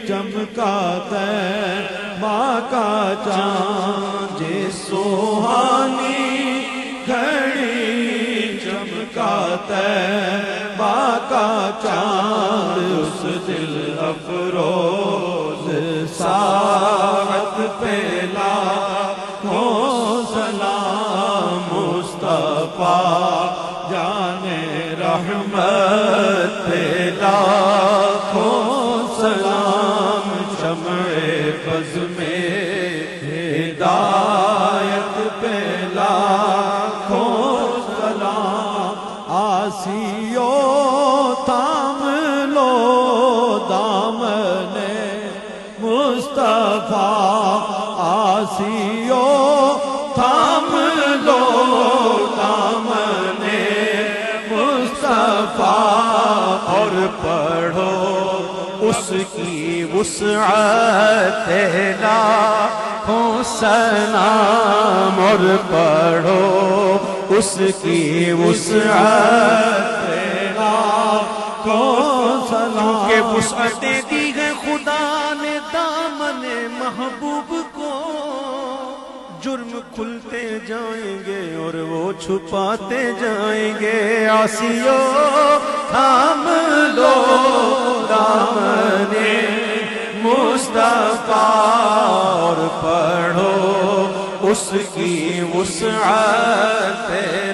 S4: چمکاتا ہے ماں کا چاند, جی سوہانی گھڑی چمکاتا ہے ماں کا چاند. اس دل افروز ساعت پہ لاکھوں سلام, مصطفیٰ جان رحمت پہ لاکھوں سلام, شمع بز میں ہدایت پہ لاکھوں سلام. آسیو تھام لو دامن مصطفیٰ, آسیو تھام لو دامن مصطفیٰ, اور پڑھو اس کی وسعت لاکھوں سلام, اور پڑھو اس کی وسعت لاکھوں سلام. کہ وسعتیں دی ہے خدا نے دامن محبوب کو, جرم کھلتے جائیں گے اور وہ چھپاتے جائیں گے. آسیو تھام لو دامن مصطفیٰ, اور پڑھو اس کی وسعت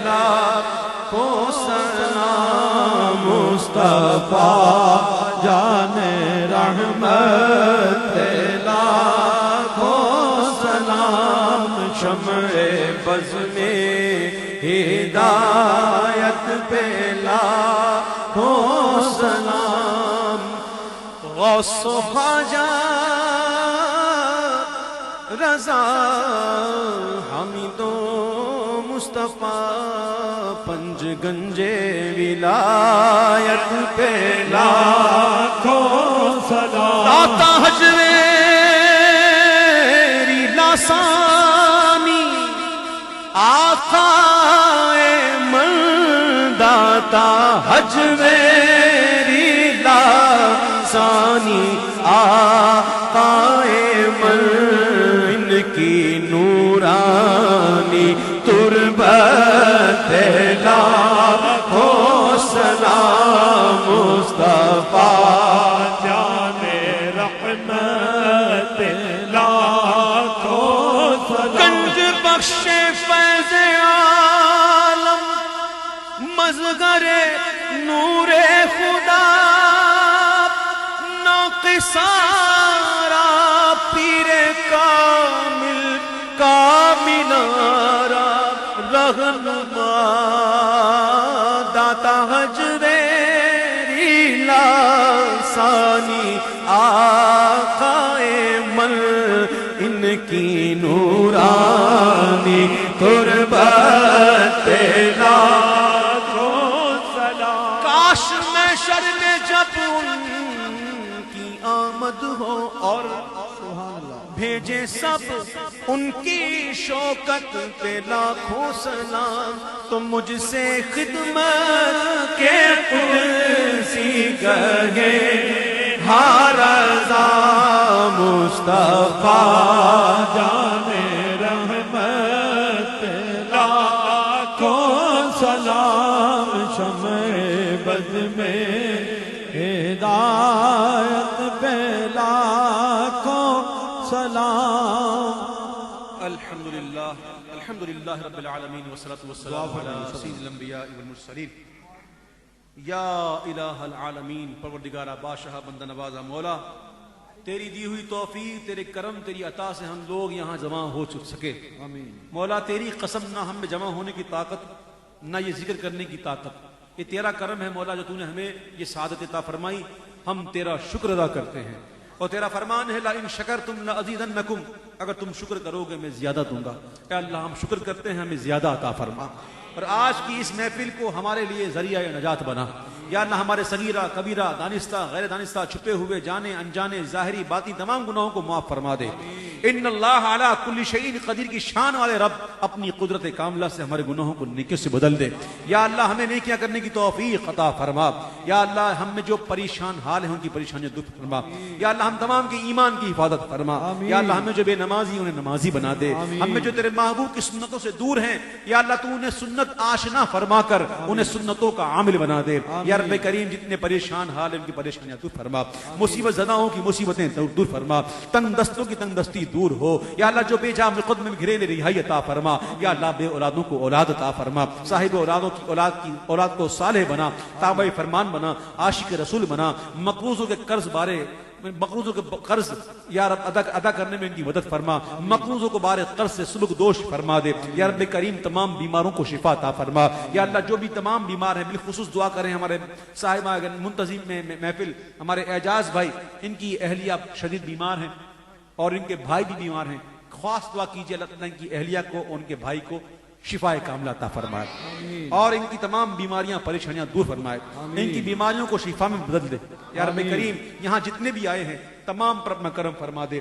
S4: لاکھوں سلام. مصطفیٰ جان رحمت لاکھوں سلام, شمع بز میں ہدایت پہ لاکھوں سلام. غوث و خواجہ رضا حمید و مصطفیٰ, پنج گنجے ولایت پہ لاکھوں سلام. داتا حجویری لاسانی, آقا من داتا حجویری لاسانی,
S5: سارا پیر کامل کا مینارہ رہنما داتا حجویری لاسانی آقائے مل ان کی نورانی تربت لاکھوں سلام. کاش محشر میں جب ان کی آمد ہو اور بھیجے سب ان کی شوکت پہ لاکھوں سلام, تو مجھ سے خدمت کے قدسی کہے ہر رضا مصطفیٰ جانے رحمت لاکھوں سلام. شمع بد میں ہدایت پہ لاکھوں سلام.
S3: الحمدللہ رب العالمین والصلاة والسلام علی سید الانبیاء والمرسلین. یا الہ العالمین, پروردگار بادشاہ بندہ نوازا مولا, تیری دی ہوئی توفیق, تیرے کرم, تیری عطا سے ہم لوگ یہاں جمع ہو سکے. مولا تیری قسم, نہ ہم میں جمع ہونے کی طاقت, نہ یہ ذکر کرنے کی طاقت, یہ تیرا کرم ہے مولا جو تو نے ہمیں یہ سعادت عطا فرمائی. ہم تیرا شکر ادا کرتے ہیں, اور تیرا فرمان ہے لئن شکرتم لازیدنکم, اگر تم شکر کرو گے میں زیادہ دوں گا. اے اللہ ہم شکر کرتے ہیں, ہمیں زیادہ عطا فرما, اور آج کی اس محفل کو ہمارے لیے ذریعہ نجات بنا. یا اللہ ہمارے صغیرہ کبیرہ دانستہ غیر دانستہ چھپے ہوئے جانے انجانے ظاہری باطنی تمام گناہوں کو معاف فرما دے. ان اللہ علی کل شیء قدیر کی شان والے رب اپنی قدرت کاملہ سے ہمارے گناہوں کو نیکیوں سے بدل دے. یا اللہ ہمیں نیکیاں کرنے کی توفیق عطا فرما. یا اللہ ہم میں جو پریشان حال ہیں ان کی پریشانیاں دور فرما. یا اللہ ہم تمام کے ایمان کی حفاظت فرما. یا اللہ ہمیں جو بے نمازی انہیں نمازی بنا دے. ہم میں جو تیرے محبوب کی سنتوں سے دور ہیں, یا اللہ تو انہیں سنت آشنا فرما کر انہیں سنتوں کا عامل بنا دے. یا رب کریم جتنے پریشان حال ہیں ان کی پریشانیاں دور فرما. مصیبت زداؤں کی مصیبتیں دور فرما. تنگ دستوں کی تنگ دستی دور ہو. یا اللہ جو بے جا مقدمے میں گھرے رہائی عطا فرما. یا اللہ بے اولادوں کو اولاد عطا فرما. صاحب اولادوں کی اولاد کو صالح بنا, تابع فرمان بنا, عاشق رسول بنا. مقروضوں کے قرض یا رب ادا کرنے میں ان کی مدد فرما. مقروضوں کو بارے قرض سے سبک دوش فرما دے. یا رب کریم تمام بیماروں کو شفا عطا فرما. یا اللہ جو بھی تمام بیمار ہیں بالخصوص دعا کریں ہمارے صاحبہ منتظم میں محفل ہمارے اعجاز بھائی, ان کی اہلیہ شدید بیمار ہیں اور ان کے بھائی بھی بیمار ہیں. خاص دعا کیجیے اللہ تعالیٰ ان کی اہلیہ کو, ان کے بھائی کو شفا کاملہ عطا فرمائے, اور ان کی تمام بیماریاں پریشانیاں دور فرمائے. ان کی بیماریوں کو شفا میں بدل دے. یا رب کریم یہاں جتنے بھی آئے ہیں تمام پر اپنا کرم فرما دے.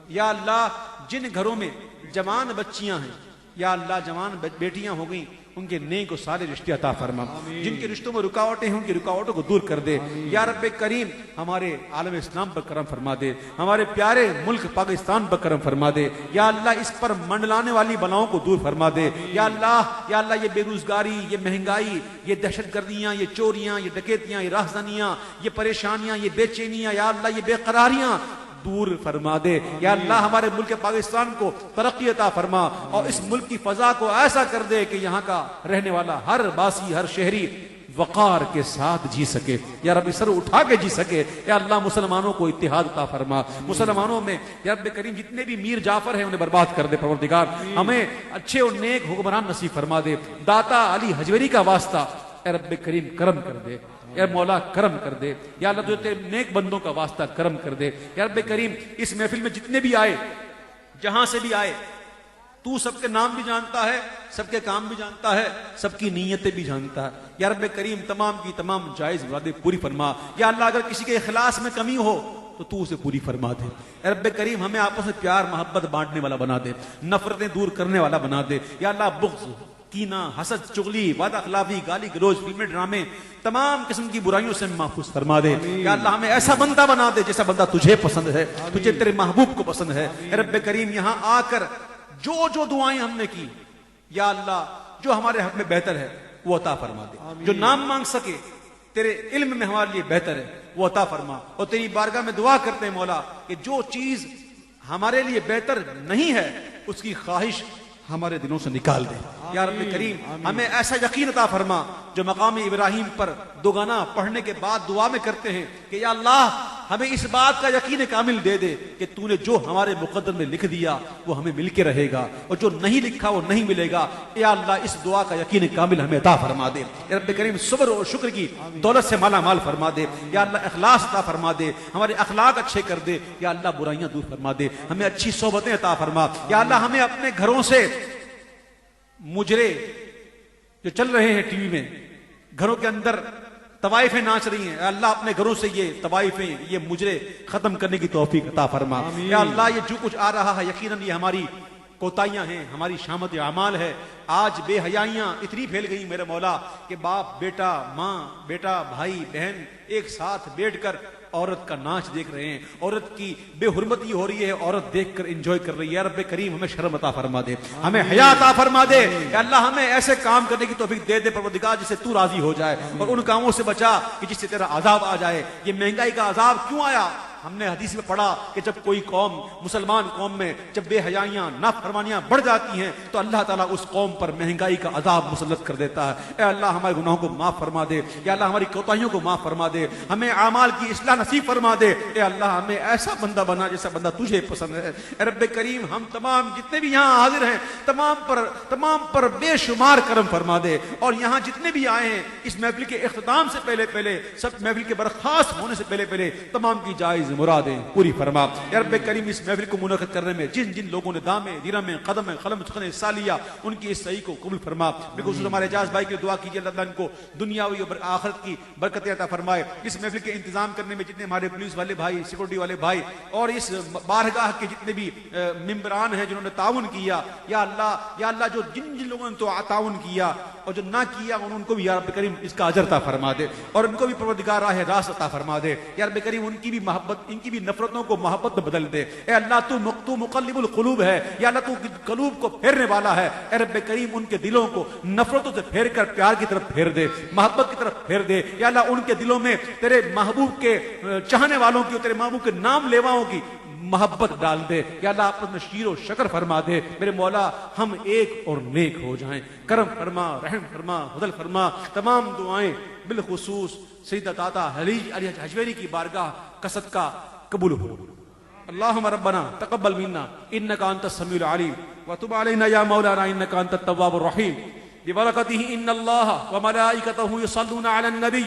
S3: یا اللہ جن گھروں میں جوان بچیاں ہیں, یا اللہ جوان بیٹیاں ہو گئیں, ان کے نیک و صالح رشتے عطا فرما. جن کے رشتوں میں رکاوٹیں ہیں ان کی رکاوٹوں کو دور کر دے. یا رب کریم ہمارے عالم اسلام پر کرم فرما دے, ہمارے پیارے ملک پاکستان پر کرم فرما دے. یا اللہ اس پر منڈلانے والی بلاؤں کو دور فرما دے. یا اللہ یہ بے روزگاری, یہ مہنگائی, یہ دہشت گردیاں, یہ چوریاں, یہ ڈکیتیاں, یہ راہزنیاں, یہ پریشانیاں, یہ بے چینیاں, یا اللہ یہ بے قراریاں دور فرما دے. یا اللہ ہمارے ملک پاکستان کو ترقی عطا فرما, اور اس ملک کی فضا کو ایسا کر دے کہ یہاں کا رہنے والا ہر باسی, ہر شہری وقار کے ساتھ جی سکے. یا رب سر اٹھا کے جی سکے. یا اللہ مسلمانوں کو اتحاد عطا فرما. مسلمانوں میں یا رب کریم جتنے بھی میر جعفر ہیں انہیں برباد کر دے. پروردگار ہمیں اچھے اور نیک حکمران نصیب فرما دے. داتا علی حجویری کا واسطہ اے رب کریم کرم کر دے. اے مولا کرم کر دے. یا اللہ جو تیرے نیک بندوں کا واسطہ کرم کر دے. یا رب کریم اس محفل میں جتنے بھی آئے, جہاں سے بھی آئے, تو سب کے نام بھی جانتا ہے, سب کے کام بھی جانتا ہے, سب کی نیتیں بھی جانتا ہے. یا رب کریم تمام کی تمام جائز مرادیں پوری فرما. یا اللہ اگر کسی کے اخلاص میں کمی ہو تو اسے پوری فرما دے. اے رب کریم ہمیں آپس میں پیار محبت بانٹنے والا بنا دے, نفرتیں دور کرنے والا بنا دے. یا اللہ بغض, کینہ, حسد, چغلی, وعدہ خلافی, گالی گلوچ, فلمیں, ڈرامے, تمام قسم کی برائیوں سے محفوظ فرما دے. یا اللہ ہمیں ایسا بندہ بنا دے جیسا بندہ تجھے پسند ہے, تجھے تیرے محبوب کو پسند ہے. اے رب کریم یہاں آ کر جو دعائیں ہم نے کی, یا اللہ جو ہمارے حق میں بہتر ہے وہ عطا فرما دے. جو نام مانگ سکے تیرے علم میں ہمارے لیے بہتر ہے وہ عطا فرما. اور تیری بارگاہ میں دعا کرتے ہیں مولا کہ جو چیز ہمارے لیے بہتر نہیں ہے اس کی خواہش ہمارے دلوں سے نکال دے. یا رب کریم ہمیں ایسا یقین عطا فرما جو مقام ابراہیم پر دوگانا پڑھنے کے بعد دعا میں کرتے ہیں کہ یا اللہ ہمیں اس بات کا یقین کامل دے دے کہ تو نے جو ہمارے مقدر میں لکھ دیا وہ ہمیں مل کے رہے گا، اور جو نہیں لکھا وہ نہیں ملے گا۔ یا اللہ اس دعا کا یقین کامل ہمیں عطا فرما دے۔ یا رب کریم صبر اور شکر کی دولت سے مالا مال فرما دے۔ یا اللہ اخلاص عطا فرما دے، ہمارے اخلاق اچھے کر دے۔ یا اللہ برائیاں دور فرما دے، ہمیں اچھی صحبتیں عطا فرما۔ یا اللہ ہمیں اپنے گھروں سے مجرے جو چل رہے ہیں ٹی وی میں، گھروں کے اندر طوائفیں ناچ رہی ہیں، اللہ اپنے گھروں سے یہ طوائفیں، یہ مجرے ختم کرنے کی توفیق عطا فرما۔ یا اللہ یہ جو کچھ آ رہا ہے یقیناً یہ ہماری کوتاہیاں ہیں، ہماری شامت اعمال ہے۔ آج بے حیائیاں اتنی پھیل گئی میرے مولا کہ باپ بیٹا، ماں بیٹا، بھائی بہن ایک ساتھ بیٹھ کر عورت کا ناچ دیکھ رہے ہیں، عورت کی بے حرمتی ہو رہی ہے، عورت دیکھ کر انجوائے کر رہی ہے۔ رب کریم ہمیں شرم عطا فرما دے، ہمیں حیا عطا فرما دے۔ کہ اللہ ہمیں ایسے کام کرنے کی توفیق دے دے پروردگار جس سے تو راضی ہو جائے، اور ان کاموں سے بچا کہ جس سے تیرا عذاب آ جائے۔ یہ مہنگائی کا عذاب کیوں آیا؟ ہم نے حدیث میں پڑھا کہ جب کوئی قوم، مسلمان قوم میں جب بے حیائیاں، نافرمانیاں بڑھ جاتی ہیں تو اللہ تعالیٰ اس قوم پر مہنگائی کا عذاب مسلط کر دیتا ہے۔ اے اللہ ہمارے گناہوں کو معاف فرما دے، یا اللہ ہماری کوتاہیوں کو معاف فرما دے، ہمیں اعمال کی اصلاح نصیب فرما دے۔ اے اللہ ہمیں ایسا بندہ بنا جیسا بندہ تجھے پسند ہے۔ اے رب کریم ہم تمام جتنے بھی یہاں حاضر ہیں تمام پر بے شمار کرم فرما دے، اور یہاں جتنے بھی آئے ہیں اس محفل کے اختتام سے پہلے سب محفل کے برخاست ہونے سے پہلے تمام کی جائز مرادیں پوری فرما۔ یا رب کریم اس محفل کو منعقد کرنے میں جن لوگوں نے دامے دیرمے قدم قلم سخن حصہ لیا ان کی اس صحیح کو قبول فرما۔ بالخصوص ہمارے اعجاز بھائی کی دعا کیجیے، اللہ تعالیٰ ان کو دنیاوی اور آخرت کی برکتیں عطا فرمائے۔ اس محفل کے انتظام کرنے میں جتنے ہمارے پولیس والے بھائی، سیکورٹی والے بھائی، اور اس بارگاہ کے جتنے بھی ممبران ہیں جنہوں نے تعاون کیا، یا اللہ جو جن لوگوں نے تو تعاون کیا اور جو نہ کیا ان کو بھی یا رب کریم اس کا اجر عطا فرما دے، اور ان کو بھی پروردگار راہ راست عطا فرما دے۔ یا رب کریم ان کی بھی محبت، ان کی بھی نفرتوں کو محبت میں بدل دے۔ اے اللہ تو مقلب القلوب ہے، یا اللہ تو قلوب کو پھیرنے والا ہے۔ اے رب کریم ان کے دلوں کو نفرتوں سے پھیر کر پیار کی طرف پھیر دے، محبت کی طرف پھیر دے۔ یا اللہ ان کے دلوں میں تیرے محبوب کے چاہنے والوں کی، تیرے محبوب کے نام لیواؤں کی محبت ڈال دے۔ یا اللہ اپنا شیر و شکر فرما دے۔ میرے مولا ہم ایک اور نیک ہو جائیں، کرم فرما، رحم فرما، فضل فرما۔ تمام دعائیں بالخصوص سیدہ داتا علی حجویری کی بارگاہ کا صدقہ قبول ہو۔ اللهم ربنا تقبل منا انك انت السميع العليم وتب علينا يا مولانا انك انت التواب الرحيم ببركته ان الله وملائكته يصلون على النبي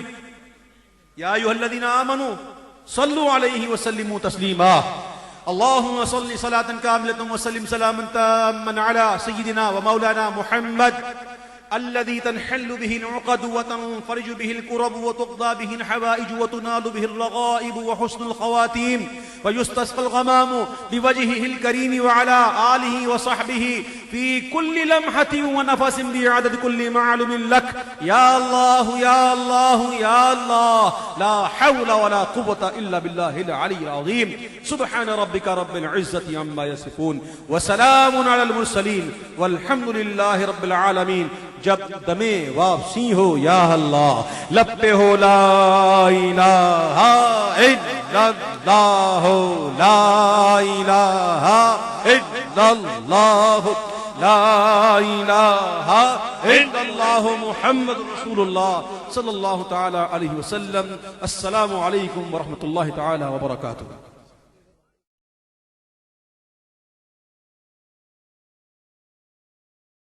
S3: يا ايها الذين امنوا صلوا عليه وسلموا تسليما اللهم صل صلاة كاملة وسلم سلاما تاما على سيدنا ومولانا محمد الذي تنحل به العقد وتنفرج به الكرب وتقضى به الحوائج وتنال به الرغائب وحسن الخواتيم ويستسقى الغمام بوجهه الكريم وعلى آله وصحبه في كل لمحة ونفس بعدد كل معلوم لك يا الله يا الله يا الله لا حول ولا قوة إلا بالله العلي العظيم سبحان ربك رب العزة عما يصفون وسلام على المرسلين والحمد لله رب العالمين۔ جب دمے واپسی ہو یا اللہ لب پہ ہو لا الہ الا اللہ لا الہ الا اللہ لا الہ الا اللہ محمد رسول اللہ صلی اللہ تعالی علیہ وسلم۔ السلام علیکم ورحمۃ اللہ تعالی وبرکاتہ۔